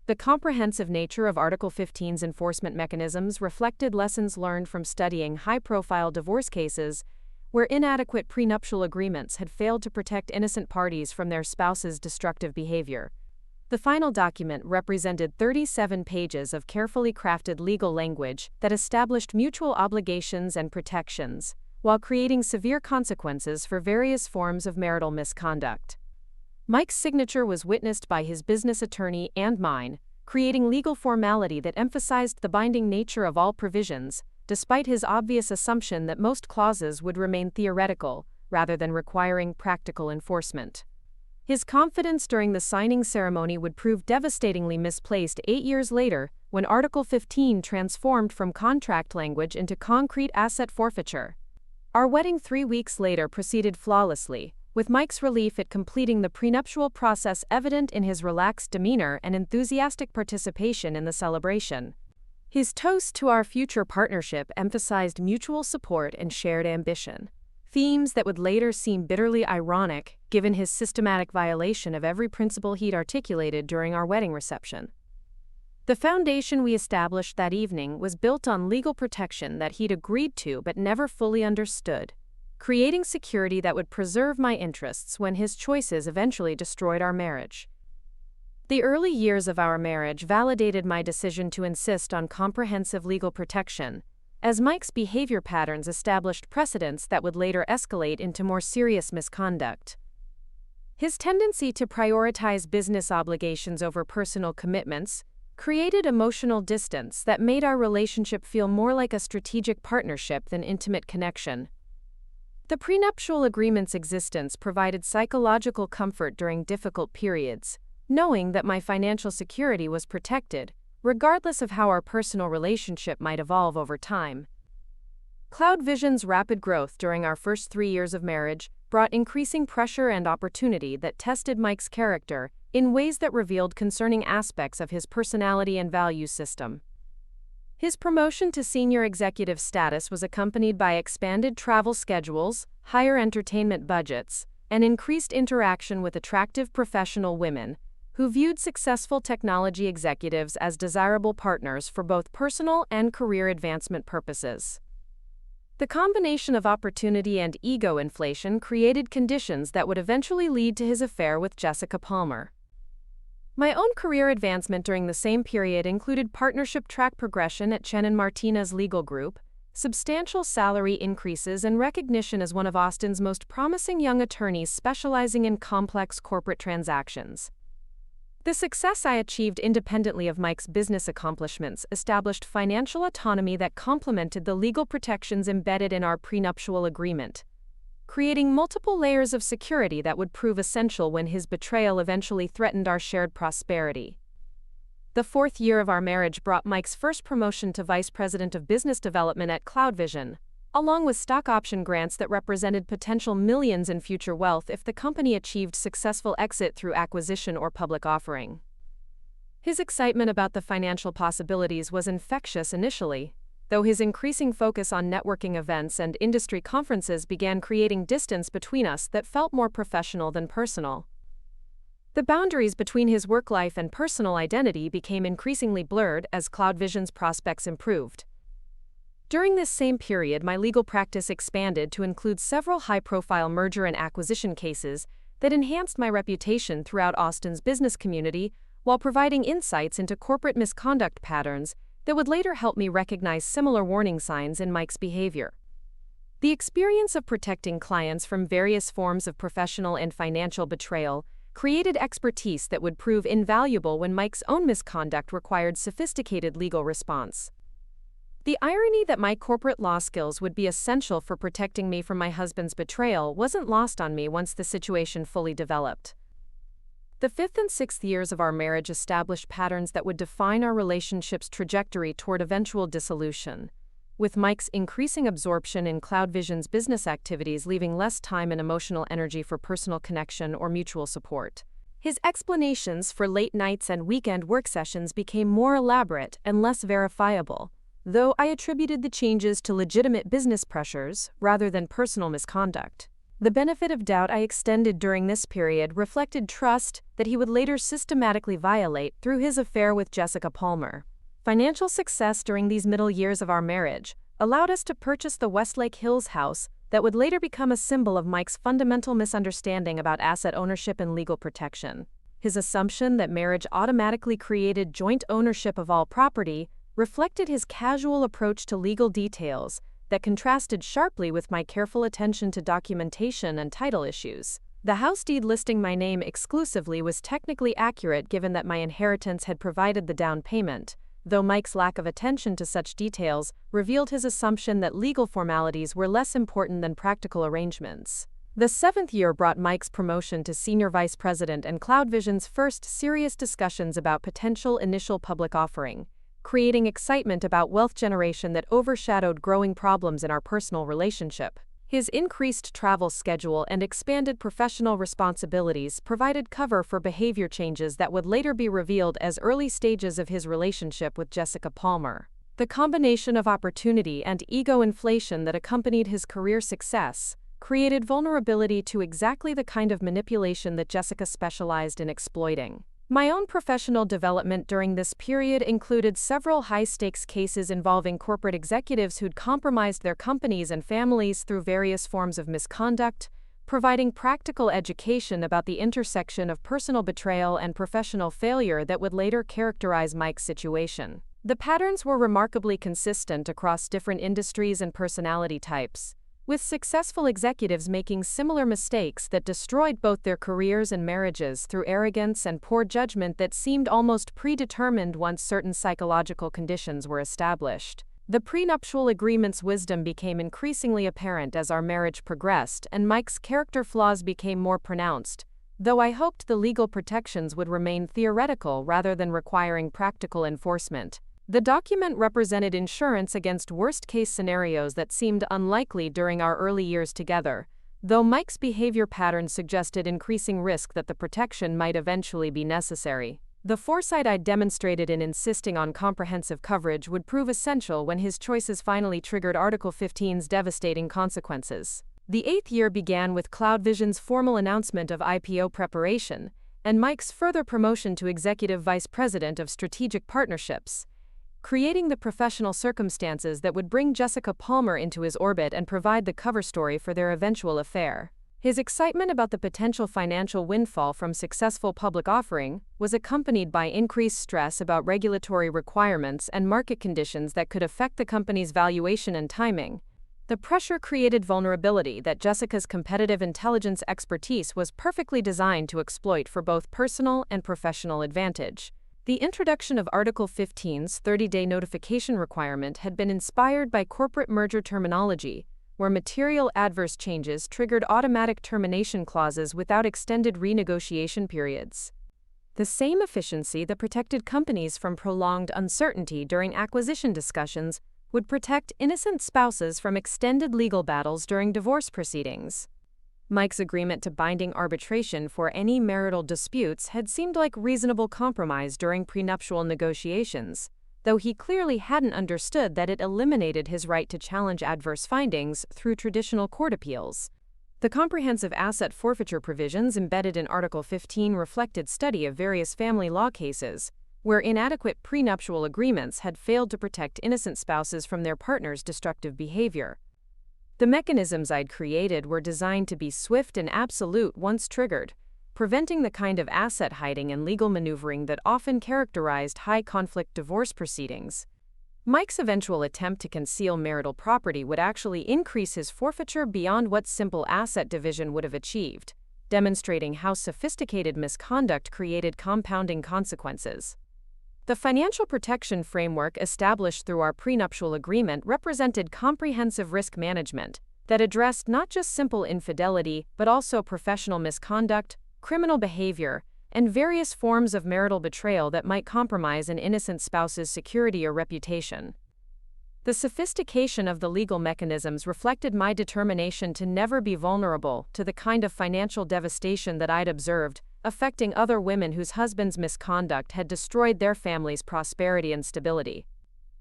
The comprehensive nature of Article 15's enforcement mechanisms reflected lessons learned from studying high-profile divorce cases where inadequate prenuptial agreements had failed to protect innocent parties from their spouse's destructive behavior. The final document represented 37 pages of carefully crafted legal language that established mutual obligations and protections, while creating severe consequences for various forms of marital misconduct. Mike's signature was witnessed by his business attorney and mine, creating legal formality that emphasized the binding nature of all provisions, despite his obvious assumption that most clauses would remain theoretical rather than requiring practical enforcement. His confidence during the signing ceremony would prove devastatingly misplaced 8 years later when Article 15 transformed from contract language into concrete asset forfeiture. Our wedding 3 weeks later proceeded flawlessly, with Mike's relief at completing the prenuptial process evident in his relaxed demeanor and enthusiastic participation in the celebration. His toast to our future partnership emphasized mutual support and shared ambition, themes that would later seem bitterly ironic given his systematic violation of every principle he'd articulated during our wedding reception. The foundation we established that evening was built on legal protection that he'd agreed to but never fully understood, creating security that would preserve my interests when his choices eventually destroyed our marriage. The early years of our marriage validated my decision to insist on comprehensive legal protection, as Mike's behavior patterns established precedents that would later escalate into more serious misconduct. His tendency to prioritize business obligations over personal commitments created emotional distance that made our relationship feel more like a strategic partnership than intimate connection. The prenuptial agreement's existence provided psychological comfort during difficult periods, knowing that my financial security was protected, regardless of how our personal relationship might evolve over time. CloudVision's rapid growth during our first 3 years of marriage brought increasing pressure and opportunity that tested Mike's character in ways that revealed concerning aspects of his personality and value system. His promotion to senior executive status was accompanied by expanded travel schedules, higher entertainment budgets, and increased interaction with attractive professional women, who viewed successful technology executives as desirable partners for both personal and career advancement purposes. The combination of opportunity and ego inflation created conditions that would eventually lead to his affair with Jessica Palmer. My own career advancement during the same period included partnership track progression at Chen & Martinez Legal Group, substantial salary increases, and recognition as one of Austin's most promising young attorneys specializing in complex corporate transactions. The success I achieved independently of Mike's business accomplishments established financial autonomy that complemented the legal protections embedded in our prenuptial agreement, creating multiple layers of security that would prove essential when his betrayal eventually threatened our shared prosperity. The 4th year of our marriage brought Mike's first promotion to Vice President of Business Development at CloudVision, along with stock option grants that represented potential millions in future wealth if the company achieved successful exit through acquisition or public offering. His excitement about the financial possibilities was infectious initially, though his increasing focus on networking events and industry conferences began creating distance between us that felt more professional than personal. The boundaries between his work life and personal identity became increasingly blurred as CloudVision's prospects improved. During this same period, my legal practice expanded to include several high-profile merger and acquisition cases that enhanced my reputation throughout Austin's business community while providing insights into corporate misconduct patterns that would later help me recognize similar warning signs in Mike's behavior. The experience of protecting clients from various forms of professional and financial betrayal created expertise that would prove invaluable when Mike's own misconduct required sophisticated legal response. The irony that my corporate law skills would be essential for protecting me from my husband's betrayal wasn't lost on me once the situation fully developed. The 5th and 6th years of our marriage established patterns that would define our relationship's trajectory toward eventual dissolution, with Mike's increasing absorption in CloudVision's business activities leaving less time and emotional energy for personal connection or mutual support. His explanations for late nights and weekend work sessions became more elaborate and less verifiable, though I attributed the changes to legitimate business pressures rather than personal misconduct. The benefit of doubt I extended during this period reflected trust that he would later systematically violate through his affair with Jessica Palmer. Financial success during these middle years of our marriage allowed us to purchase the Westlake Hills house that would later become a symbol of Mike's fundamental misunderstanding about asset ownership and legal protection. His assumption that marriage automatically created joint ownership of all property reflected his casual approach to legal details that contrasted sharply with my careful attention to documentation and title issues. The house deed listing my name exclusively was technically accurate given that my inheritance had provided the down payment, though Mike's lack of attention to such details revealed his assumption that legal formalities were less important than practical arrangements. The 7th year brought Mike's promotion to senior vice president and CloudVision's first serious discussions about potential initial public offering, creating excitement about wealth generation that overshadowed growing problems in our personal relationship. His increased travel schedule and expanded professional responsibilities provided cover for behavior changes that would later be revealed as early stages of his relationship with Jessica Palmer. The combination of opportunity and ego inflation that accompanied his career success created vulnerability to exactly the kind of manipulation that Jessica specialized in exploiting. My own professional development during this period included several high-stakes cases involving corporate executives who'd compromised their companies and families through various forms of misconduct, providing practical education about the intersection of personal betrayal and professional failure that would later characterize Mike's situation. The patterns were remarkably consistent across different industries and personality types, with successful executives making similar mistakes that destroyed both their careers and marriages through arrogance and poor judgment that seemed almost predetermined once certain psychological conditions were established. The prenuptial agreement's wisdom became increasingly apparent as our marriage progressed and Mike's character flaws became more pronounced, though I hoped the legal protections would remain theoretical rather than requiring practical enforcement. The document represented insurance against worst-case scenarios that seemed unlikely during our early years together, though Mike's behavior patterns suggested increasing risk that the protection might eventually be necessary. The foresight I'd demonstrated in insisting on comprehensive coverage would prove essential when his choices finally triggered Article 15's devastating consequences. The 8th year began with CloudVision's formal announcement of IPO preparation, and Mike's further promotion to Executive Vice President of Strategic Partnerships, creating the professional circumstances that would bring Jessica Palmer into his orbit and provide the cover story for their eventual affair. His excitement about the potential financial windfall from successful public offering was accompanied by increased stress about regulatory requirements and market conditions that could affect the company's valuation and timing. The pressure created vulnerability that Jessica's competitive intelligence expertise was perfectly designed to exploit for both personal and professional advantage. The introduction of Article 15's 30-day notification requirement had been inspired by corporate merger terminology, where material adverse changes triggered automatic termination clauses without extended renegotiation periods. The same efficiency that protected companies from prolonged uncertainty during acquisition discussions would protect innocent spouses from extended legal battles during divorce proceedings. Mike's agreement to binding arbitration for any marital disputes had seemed like reasonable compromise during prenuptial negotiations, though he clearly hadn't understood that it eliminated his right to challenge adverse findings through traditional court appeals. The comprehensive asset forfeiture provisions embedded in Article 15 reflected study of various family law cases, where inadequate prenuptial agreements had failed to protect innocent spouses from their partner's destructive behavior. The mechanisms I'd created were designed to be swift and absolute once triggered, preventing the kind of asset hiding and legal maneuvering that often characterized high-conflict divorce proceedings. Mike's eventual attempt to conceal marital property would actually increase his forfeiture beyond what simple asset division would have achieved, demonstrating how sophisticated misconduct created compounding consequences. The financial protection framework established through our prenuptial agreement represented comprehensive risk management that addressed not just simple infidelity but also professional misconduct, criminal behavior, and various forms of marital betrayal that might compromise an innocent spouse's security or reputation. The sophistication of the legal mechanisms reflected my determination to never be vulnerable to the kind of financial devastation that I'd observed, affecting other women whose husbands' misconduct had destroyed their family's prosperity and stability.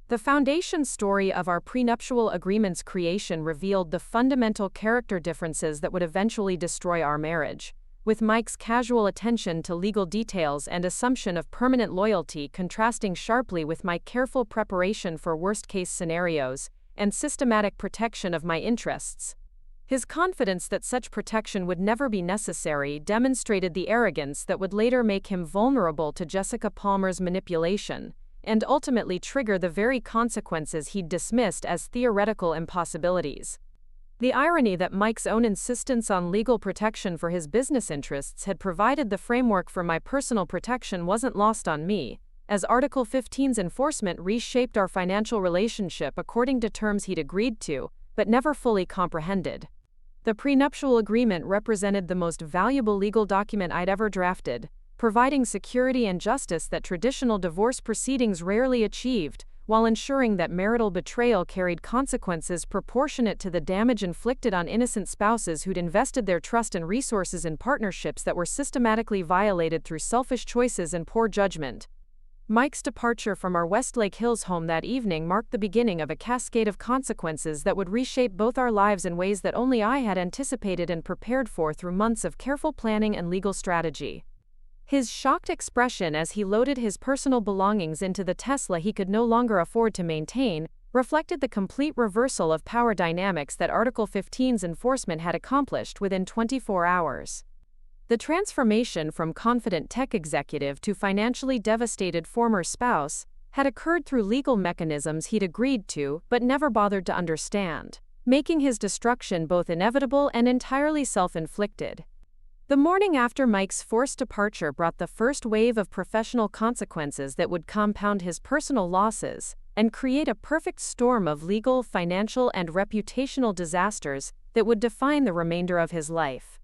The foundation story of our prenuptial agreement's creation revealed the fundamental character differences that would eventually destroy our marriage, with Mike's casual attention to legal details and assumption of permanent loyalty contrasting sharply with my careful preparation for worst-case scenarios and systematic protection of my interests. His confidence that such protection would never be necessary demonstrated the arrogance that would later make him vulnerable to Jessica Palmer's manipulation, and ultimately trigger the very consequences he'd dismissed as theoretical impossibilities. The irony that Mike's own insistence on legal protection for his business interests had provided the framework for my personal protection wasn't lost on me, as Article 15's enforcement reshaped our financial relationship according to terms he'd agreed to, but never fully comprehended. The prenuptial agreement represented the most valuable legal document I'd ever drafted, providing security and justice that traditional divorce proceedings rarely achieved, while ensuring that marital betrayal carried consequences proportionate to the damage inflicted on innocent spouses who'd invested their trust and resources in partnerships that were systematically violated through selfish choices and poor judgment. Mike's departure from our Westlake Hills home that evening marked the beginning of a cascade of consequences that would reshape both our lives in ways that only I had anticipated and prepared for through months of careful planning and legal strategy. His shocked expression as he loaded his personal belongings into the Tesla he could no longer afford to maintain reflected the complete reversal of power dynamics that Article 15's enforcement had accomplished within 24 hours. The transformation from confident tech executive to financially devastated former spouse had occurred through legal mechanisms he'd agreed to but never bothered to understand. making his destruction both inevitable and entirely self-inflicted. The morning after Mike's forced departure brought the first wave of professional consequences that would compound his personal losses and create a perfect storm of legal, financial, and reputational disasters that would define the remainder of his life.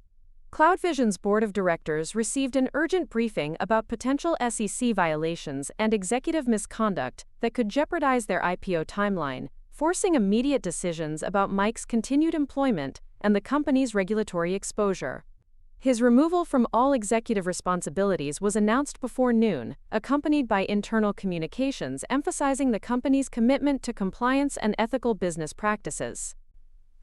CloudVision's board of directors received an urgent briefing about potential SEC violations and executive misconduct that could jeopardize their IPO timeline, forcing immediate decisions about Mike's continued employment and the company's regulatory exposure. His removal from all executive responsibilities was announced before noon, accompanied by internal communications emphasizing the company's commitment to compliance and ethical business practices.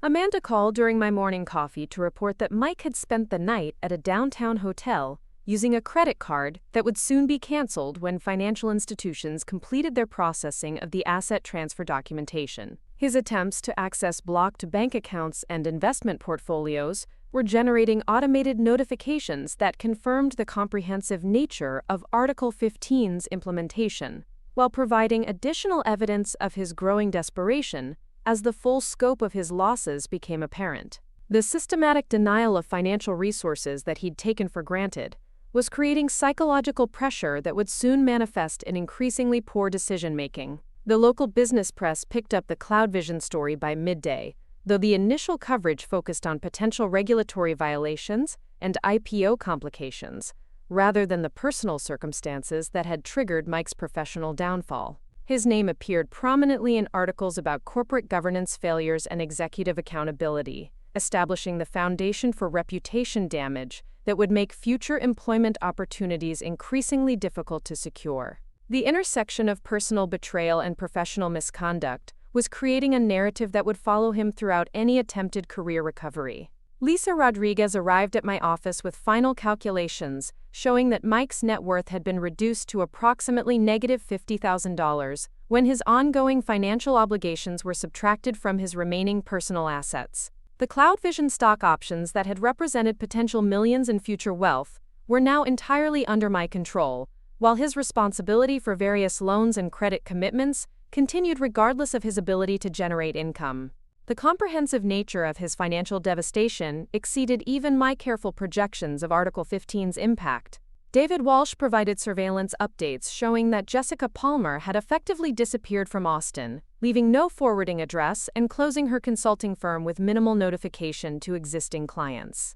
Amanda called during my morning coffee to report that Mike had spent the night at a downtown hotel using a credit card that would soon be canceled when financial institutions completed their processing of the asset transfer documentation. His attempts to access blocked bank accounts and investment portfolios were generating automated notifications that confirmed the comprehensive nature of Article 15's implementation, while providing additional evidence of his growing desperation as the full scope of his losses became apparent. The systematic denial of financial resources that he'd taken for granted was creating psychological pressure that would soon manifest in increasingly poor decision-making. The local business press picked up the CloudVision story by midday, though the initial coverage focused on potential regulatory violations and IPO complications, rather than the personal circumstances that had triggered Mike's professional downfall. His name appeared prominently in articles about corporate governance failures and executive accountability, establishing the foundation for reputation damage that would make future employment opportunities increasingly difficult to secure. The intersection of personal betrayal and professional misconduct was creating a narrative that would follow him throughout any attempted career recovery. Lisa Rodriguez arrived at my office with final calculations showing that Mike's net worth had been reduced to approximately -$50,000 when his ongoing financial obligations were subtracted from his remaining personal assets. The CloudVision stock options that had represented potential millions in future wealth were now entirely under my control, while his responsibility for various loans and credit commitments continued regardless of his ability to generate income. The comprehensive nature of his financial devastation exceeded even my careful projections of Article 15's impact. David Walsh provided surveillance updates showing that Jessica Palmer had effectively disappeared from Austin, leaving no forwarding address and closing her consulting firm with minimal notification to existing clients.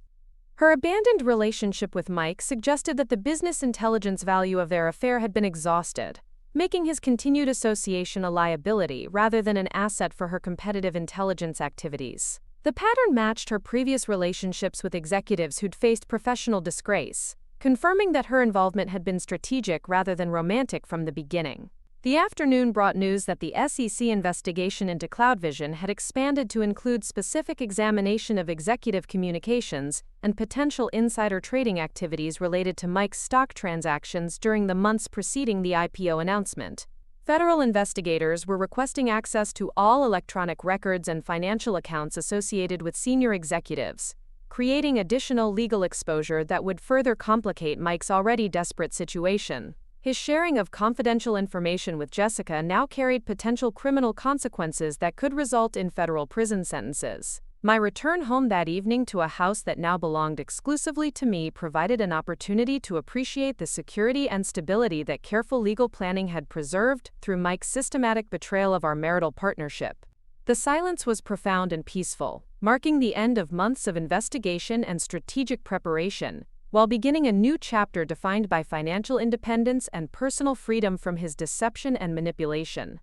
Her abandoned relationship with Mike suggested that the business intelligence value of their affair had been exhausted, making his continued association a liability rather than an asset for her competitive intelligence activities. The pattern matched her previous relationships with executives who'd faced professional disgrace, confirming that her involvement had been strategic rather than romantic from the beginning. The afternoon brought news that the SEC investigation into CloudVision had expanded to include specific examination of executive communications and potential insider trading activities related to Mike's stock transactions during the months preceding the IPO announcement. Federal investigators were requesting access to all electronic records and financial accounts associated with senior executives, creating additional legal exposure that would further complicate Mike's already desperate situation. His sharing of confidential information with Jessica now carried potential criminal consequences that could result in federal prison sentences. My return home that evening to a house that now belonged exclusively to me provided an opportunity to appreciate the security and stability that careful legal planning had preserved through Mike's systematic betrayal of our marital partnership. The silence was profound and peaceful, marking the end of months of investigation and strategic preparation, while beginning a new chapter defined by financial independence and personal freedom from his deception and manipulation.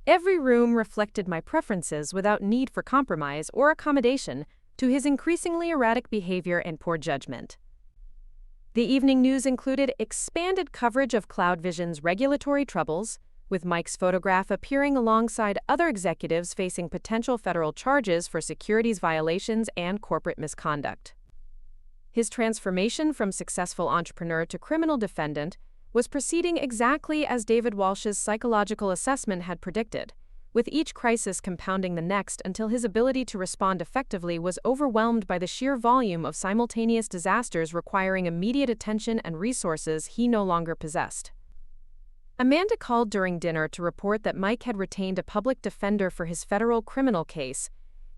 Every room reflected my preferences without need for compromise or accommodation to his increasingly erratic behavior and poor judgment. The evening news included expanded coverage of CloudVision's regulatory troubles, with Mike's photograph appearing alongside other executives facing potential federal charges for securities violations and corporate misconduct. His transformation from successful entrepreneur to criminal defendant was proceeding exactly as David Walsh's psychological assessment had predicted, with each crisis compounding the next until his ability to respond effectively was overwhelmed by the sheer volume of simultaneous disasters requiring immediate attention and resources he no longer possessed. Amanda called during dinner to report that Mike had retained a public defender for his federal criminal case,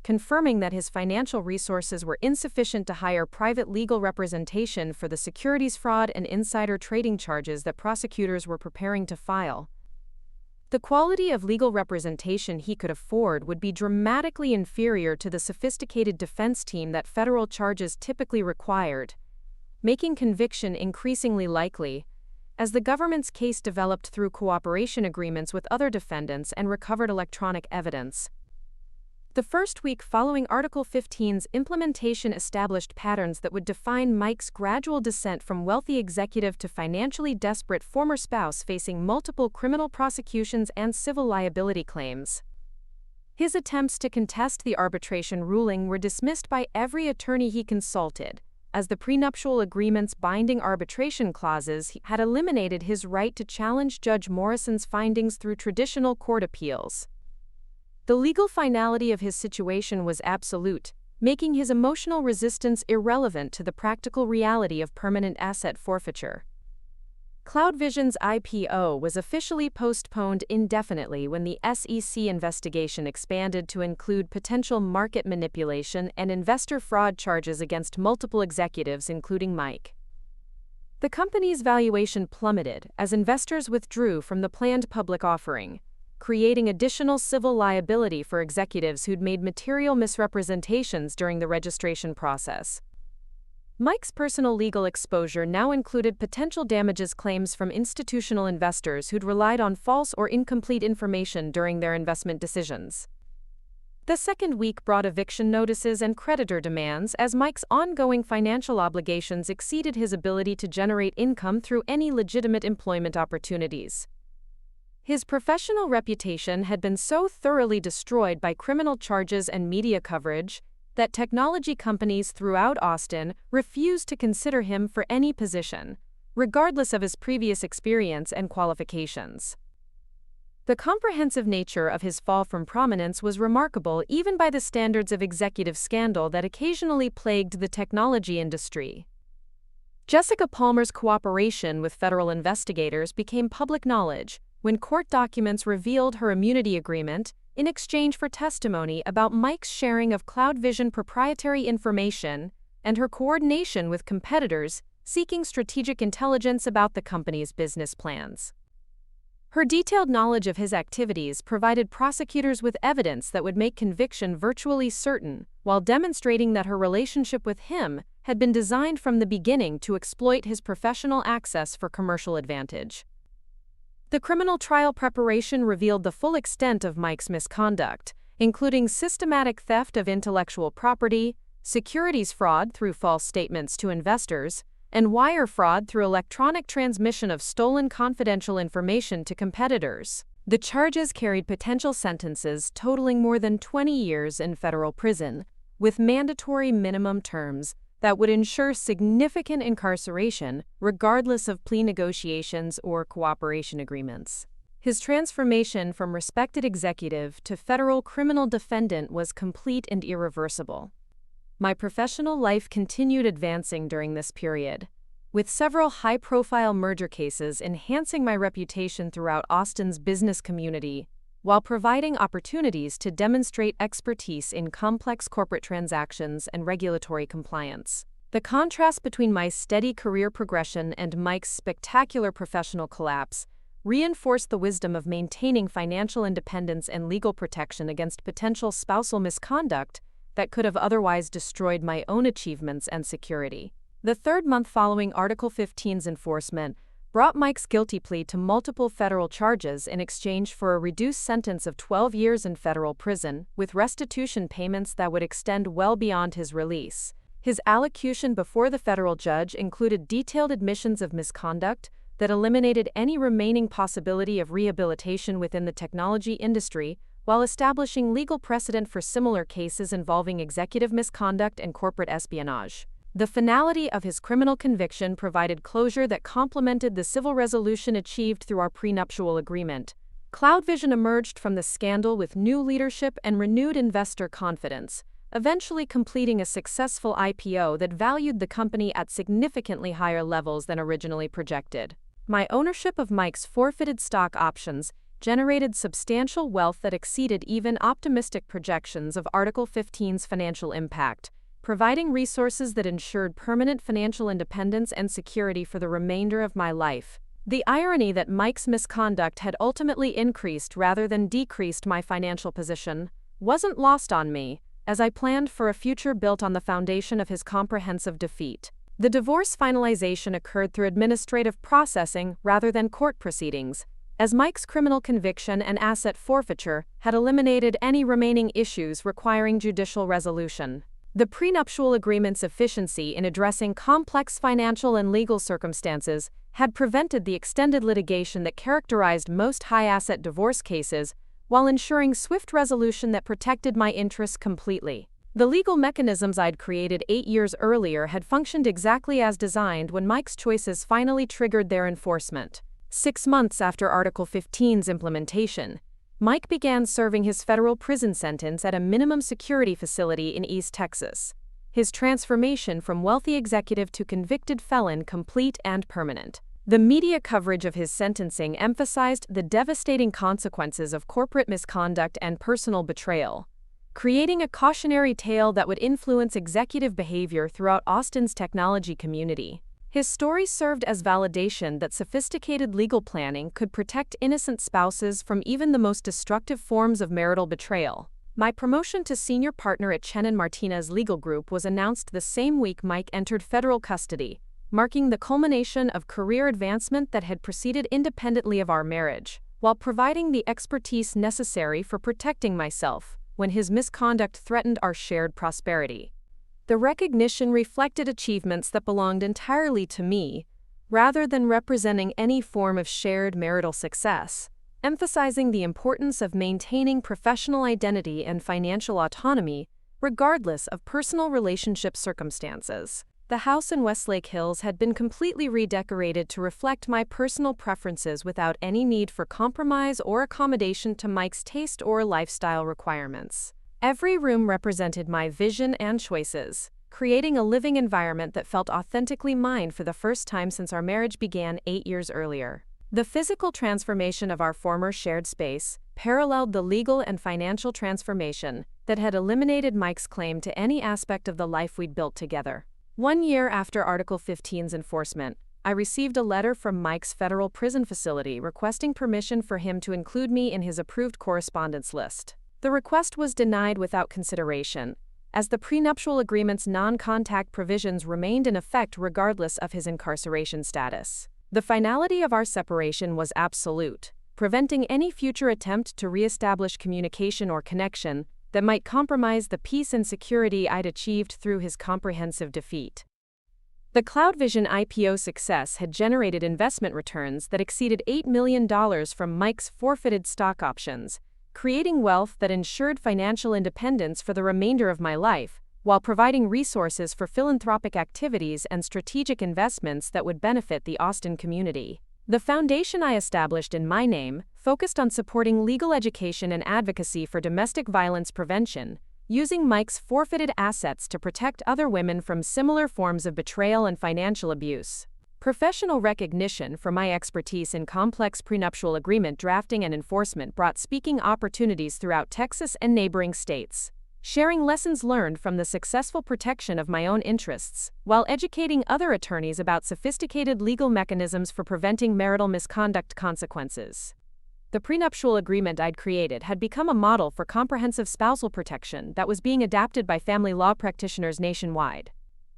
confirming that his financial resources were insufficient to hire private legal representation for the securities fraud and insider trading charges that prosecutors were preparing to file. The quality of legal representation he could afford would be dramatically inferior to the sophisticated defense team that federal charges typically required, making conviction increasingly likely, as the government's case developed through cooperation agreements with other defendants and recovered electronic evidence. The first week following Article 15's implementation established patterns that would define Mike's gradual descent from wealthy executive to financially desperate former spouse facing multiple criminal prosecutions and civil liability claims. His attempts to contest the arbitration ruling were dismissed by every attorney he consulted, as the prenuptial agreement's binding arbitration clauses had eliminated his right to challenge Judge Morrison's findings through traditional court appeals. The legal finality of his situation was absolute, making his emotional resistance irrelevant to the practical reality of permanent asset forfeiture. CloudVision's IPO was officially postponed indefinitely when the SEC investigation expanded to include potential market manipulation and investor fraud charges against multiple executives, including Mike. The company's valuation plummeted as investors withdrew from the planned public offering, creating additional civil liability for executives who'd made material misrepresentations during the registration process. Mike's personal legal exposure now included potential damages claims from institutional investors who'd relied on false or incomplete information during their investment decisions. The second week brought eviction notices and creditor demands as Mike's ongoing financial obligations exceeded his ability to generate income through any legitimate employment opportunities. His professional reputation had been so thoroughly destroyed by criminal charges and media coverage that technology companies throughout Austin refused to consider him for any position, regardless of his previous experience and qualifications. The comprehensive nature of his fall from prominence was remarkable even by the standards of executive scandal that occasionally plagued the technology industry. Jessica Palmer's cooperation with federal investigators became public knowledge when court documents revealed her immunity agreement in exchange for testimony about Mike's sharing of CloudVision proprietary information and her coordination with competitors seeking strategic intelligence about the company's business plans. Her detailed knowledge of his activities provided prosecutors with evidence that would make conviction virtually certain, while demonstrating that her relationship with him had been designed from the beginning to exploit his professional access for commercial advantage. The criminal trial preparation revealed the full extent of Mike's misconduct, including systematic theft of intellectual property, securities fraud through false statements to investors, and wire fraud through electronic transmission of stolen confidential information to competitors. The charges carried potential sentences totaling more than 20 years in federal prison, with mandatory minimum terms that would ensure significant incarceration regardless of plea negotiations or cooperation agreements. His transformation from respected executive to federal criminal defendant was complete and irreversible. My professional life continued advancing during this period, with several high-profile merger cases enhancing my reputation throughout Austin's business community, while providing opportunities to demonstrate expertise in complex corporate transactions and regulatory compliance. The contrast between my steady career progression and Mike's spectacular professional collapse reinforced the wisdom of maintaining financial independence and legal protection against potential spousal misconduct that could have otherwise destroyed my own achievements and security. The third month following Article 15's enforcement brought Mike's guilty plea to multiple federal charges in exchange for a reduced sentence of 12 years in federal prison, with restitution payments that would extend well beyond his release. His allocution before the federal judge included detailed admissions of misconduct that eliminated any remaining possibility of rehabilitation within the technology industry, while establishing legal precedent for similar cases involving executive misconduct and corporate espionage. The finality of his criminal conviction provided closure that complemented the civil resolution achieved through our prenuptial agreement. CloudVision emerged from the scandal with new leadership and renewed investor confidence, eventually completing a successful IPO that valued the company at significantly higher levels than originally projected. My ownership of Mike's forfeited stock options generated substantial wealth that exceeded even optimistic projections of Article 15's financial impact, providing resources that ensured permanent financial independence and security for the remainder of my life. The irony that Mike's misconduct had ultimately increased rather than decreased my financial position wasn't lost on me, as I planned for a future built on the foundation of his comprehensive defeat. The divorce finalization occurred through administrative processing rather than court proceedings, as Mike's criminal conviction and asset forfeiture had eliminated any remaining issues requiring judicial resolution. The prenuptial agreement's efficiency in addressing complex financial and legal circumstances had prevented the extended litigation that characterized most high-asset divorce cases, while ensuring swift resolution that protected my interests completely. The legal mechanisms I'd created 8 years earlier had functioned exactly as designed when Mike's choices finally triggered their enforcement. 6 months after Article 15's implementation, Mike began serving his federal prison sentence at a minimum security facility in East Texas. His transformation from wealthy executive to convicted felon complete and permanent. The media coverage of his sentencing emphasized the devastating consequences of corporate misconduct and personal betrayal, creating a cautionary tale that would influence executive behavior throughout Austin's technology community. His story served as validation that sophisticated legal planning could protect innocent spouses from even the most destructive forms of marital betrayal. My promotion to senior partner at Chen & Martinez Legal Group was announced the same week Mike entered federal custody, marking the culmination of career advancement that had proceeded independently of our marriage, while providing the expertise necessary for protecting myself when his misconduct threatened our shared prosperity. The recognition reflected achievements that belonged entirely to me, rather than representing any form of shared marital success, emphasizing the importance of maintaining professional identity and financial autonomy, regardless of personal relationship circumstances. The house in Westlake Hills had been completely redecorated to reflect my personal preferences without any need for compromise or accommodation to Mike's taste or lifestyle requirements. Every room represented my vision and choices, creating a living environment that felt authentically mine for the first time since our marriage began 8 years earlier. The physical transformation of our former shared space paralleled the legal and financial transformation that had eliminated Mike's claim to any aspect of the life we'd built together. 1 year after Article 15's enforcement, I received a letter from Mike's federal prison facility requesting permission for him to include me in his approved correspondence list. The request was denied without consideration, as the prenuptial agreement's non-contact provisions remained in effect regardless of his incarceration status. The finality of our separation was absolute, preventing any future attempt to re-establish communication or connection that might compromise the peace and security I'd achieved through his comprehensive defeat. The CloudVision IPO success had generated investment returns that exceeded $8 million from Mike's forfeited stock options, creating wealth that ensured financial independence for the remainder of my life, while providing resources for philanthropic activities and strategic investments that would benefit the Austin community. The foundation I established in my name focused on supporting legal education and advocacy for domestic violence prevention, using Mike's forfeited assets to protect other women from similar forms of betrayal and financial abuse. Professional recognition for my expertise in complex prenuptial agreement drafting and enforcement brought speaking opportunities throughout Texas and neighboring states, sharing lessons learned from the successful protection of my own interests, while educating other attorneys about sophisticated legal mechanisms for preventing marital misconduct consequences. The prenuptial agreement I'd created had become a model for comprehensive spousal protection that was being adapted by family law practitioners nationwide.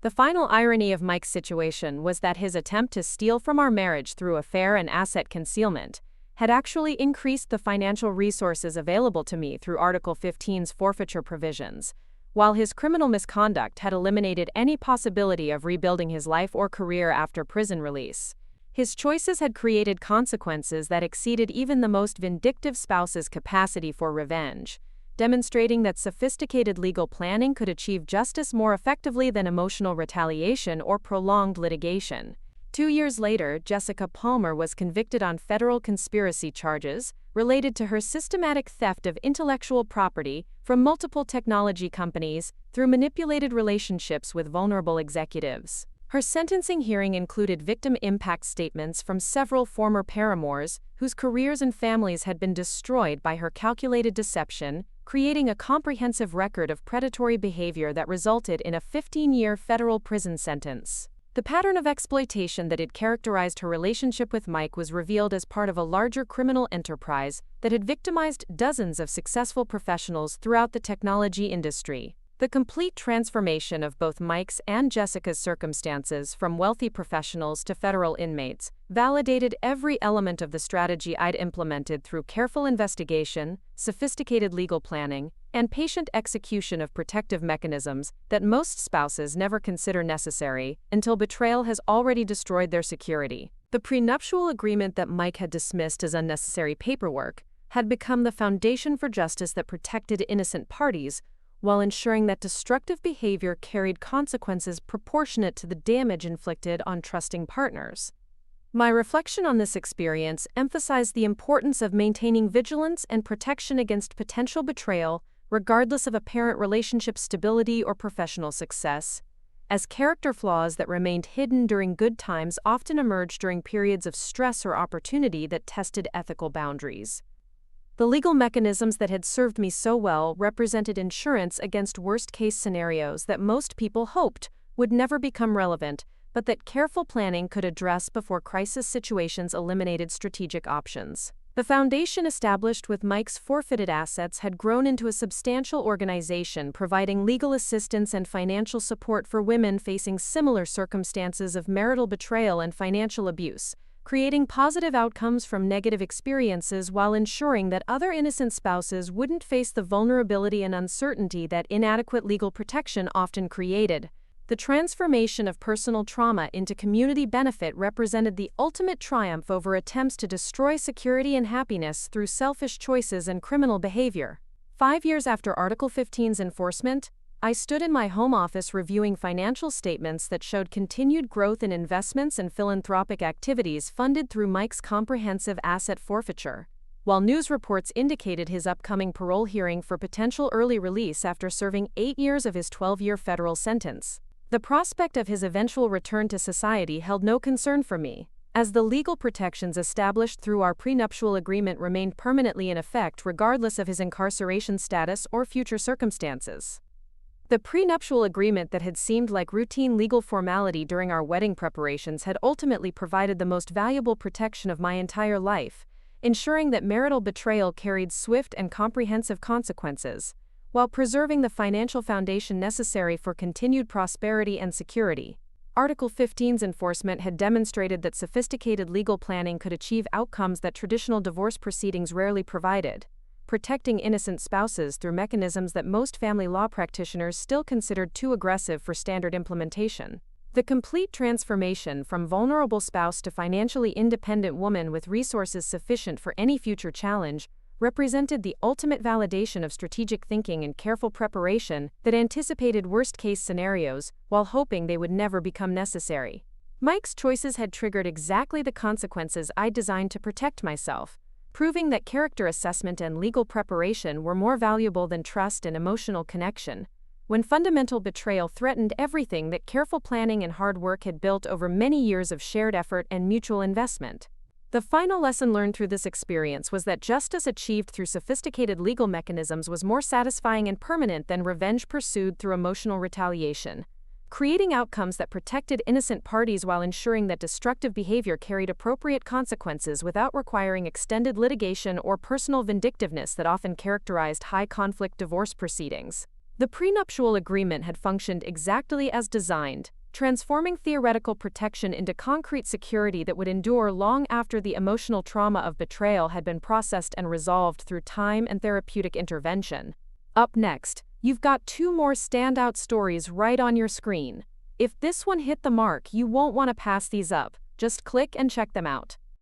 The final irony of Mike's situation was that his attempt to steal from our marriage through affair and asset concealment had actually increased the financial resources available to me through Article 15's forfeiture provisions, while his criminal misconduct had eliminated any possibility of rebuilding his life or career after prison release. His choices had created consequences that exceeded even the most vindictive spouse's capacity for revenge, demonstrating that sophisticated legal planning could achieve justice more effectively than emotional retaliation or prolonged litigation. 2 years later, Jessica Palmer was convicted on federal conspiracy charges related to her systematic theft of intellectual property from multiple technology companies through manipulated relationships with vulnerable executives. Her sentencing hearing included victim impact statements from several former paramours whose careers and families had been destroyed by her calculated deception, creating a comprehensive record of predatory behavior that resulted in a 15-year federal prison sentence. The pattern of exploitation that had characterized her relationship with Mike was revealed as part of a larger criminal enterprise that had victimized dozens of successful professionals throughout the technology industry. The complete transformation of both Mike's and Jessica's circumstances, from wealthy professionals to federal inmates, validated every element of the strategy I'd implemented through careful investigation, sophisticated legal planning, and patient execution of protective mechanisms that most spouses never consider necessary until betrayal has already destroyed their security. The prenuptial agreement that Mike had dismissed as unnecessary paperwork had become the foundation for justice that protected innocent parties, while ensuring that destructive behavior carried consequences proportionate to the damage inflicted on trusting partners. My reflection on this experience emphasized the importance of maintaining vigilance and protection against potential betrayal, regardless of apparent relationship stability or professional success, as character flaws that remained hidden during good times often emerged during periods of stress or opportunity that tested ethical boundaries. The legal mechanisms that had served me so well represented insurance against worst-case scenarios that most people hoped would never become relevant, but that careful planning could address before crisis situations eliminated strategic options. The foundation established with Mike's forfeited assets had grown into a substantial organization providing legal assistance and financial support for women facing similar circumstances of marital betrayal and financial abuse, creating positive outcomes from negative experiences while ensuring that other innocent spouses wouldn't face the vulnerability and uncertainty that inadequate legal protection often created. The transformation of personal trauma into community benefit represented the ultimate triumph over attempts to destroy security and happiness through selfish choices and criminal behavior. 5 years after Article 15's enforcement, I stood in my home office reviewing financial statements that showed continued growth in investments and philanthropic activities funded through Mike's comprehensive asset forfeiture, while news reports indicated his upcoming parole hearing for potential early release after serving 8 years of his 12-year federal sentence. The prospect of his eventual return to society held no concern for me, as the legal protections established through our prenuptial agreement remained permanently in effect regardless of his incarceration status or future circumstances. The prenuptial agreement that had seemed like routine legal formality during our wedding preparations had ultimately provided the most valuable protection of my entire life, ensuring that marital betrayal carried swift and comprehensive consequences, while preserving the financial foundation necessary for continued prosperity and security. Article 15's enforcement had demonstrated that sophisticated legal planning could achieve outcomes that traditional divorce proceedings rarely provided, protecting innocent spouses through mechanisms that most family law practitioners still considered too aggressive for standard implementation. The complete transformation from vulnerable spouse to financially independent woman with resources sufficient for any future challenge represented the ultimate validation of strategic thinking and careful preparation that anticipated worst-case scenarios while hoping they would never become necessary. Mike's choices had triggered exactly the consequences I designed to protect myself, proving that character assessment and legal preparation were more valuable than trust and emotional connection, when fundamental betrayal threatened everything that careful planning and hard work had built over many years of shared effort and mutual investment. The final lesson learned through this experience was that justice achieved through sophisticated legal mechanisms was more satisfying and permanent than revenge pursued through emotional retaliation, creating outcomes that protected innocent parties while ensuring that destructive behavior carried appropriate consequences without requiring extended litigation or personal vindictiveness that often characterized high-conflict divorce proceedings. The prenuptial agreement had functioned exactly as designed, transforming theoretical protection into concrete security that would endure long after the emotional trauma of betrayal had been processed and resolved through time and therapeutic intervention. Up next, you've got 2 more standout stories right on your screen. If this one hit the mark, you won't want to pass these up. Just click and check them out.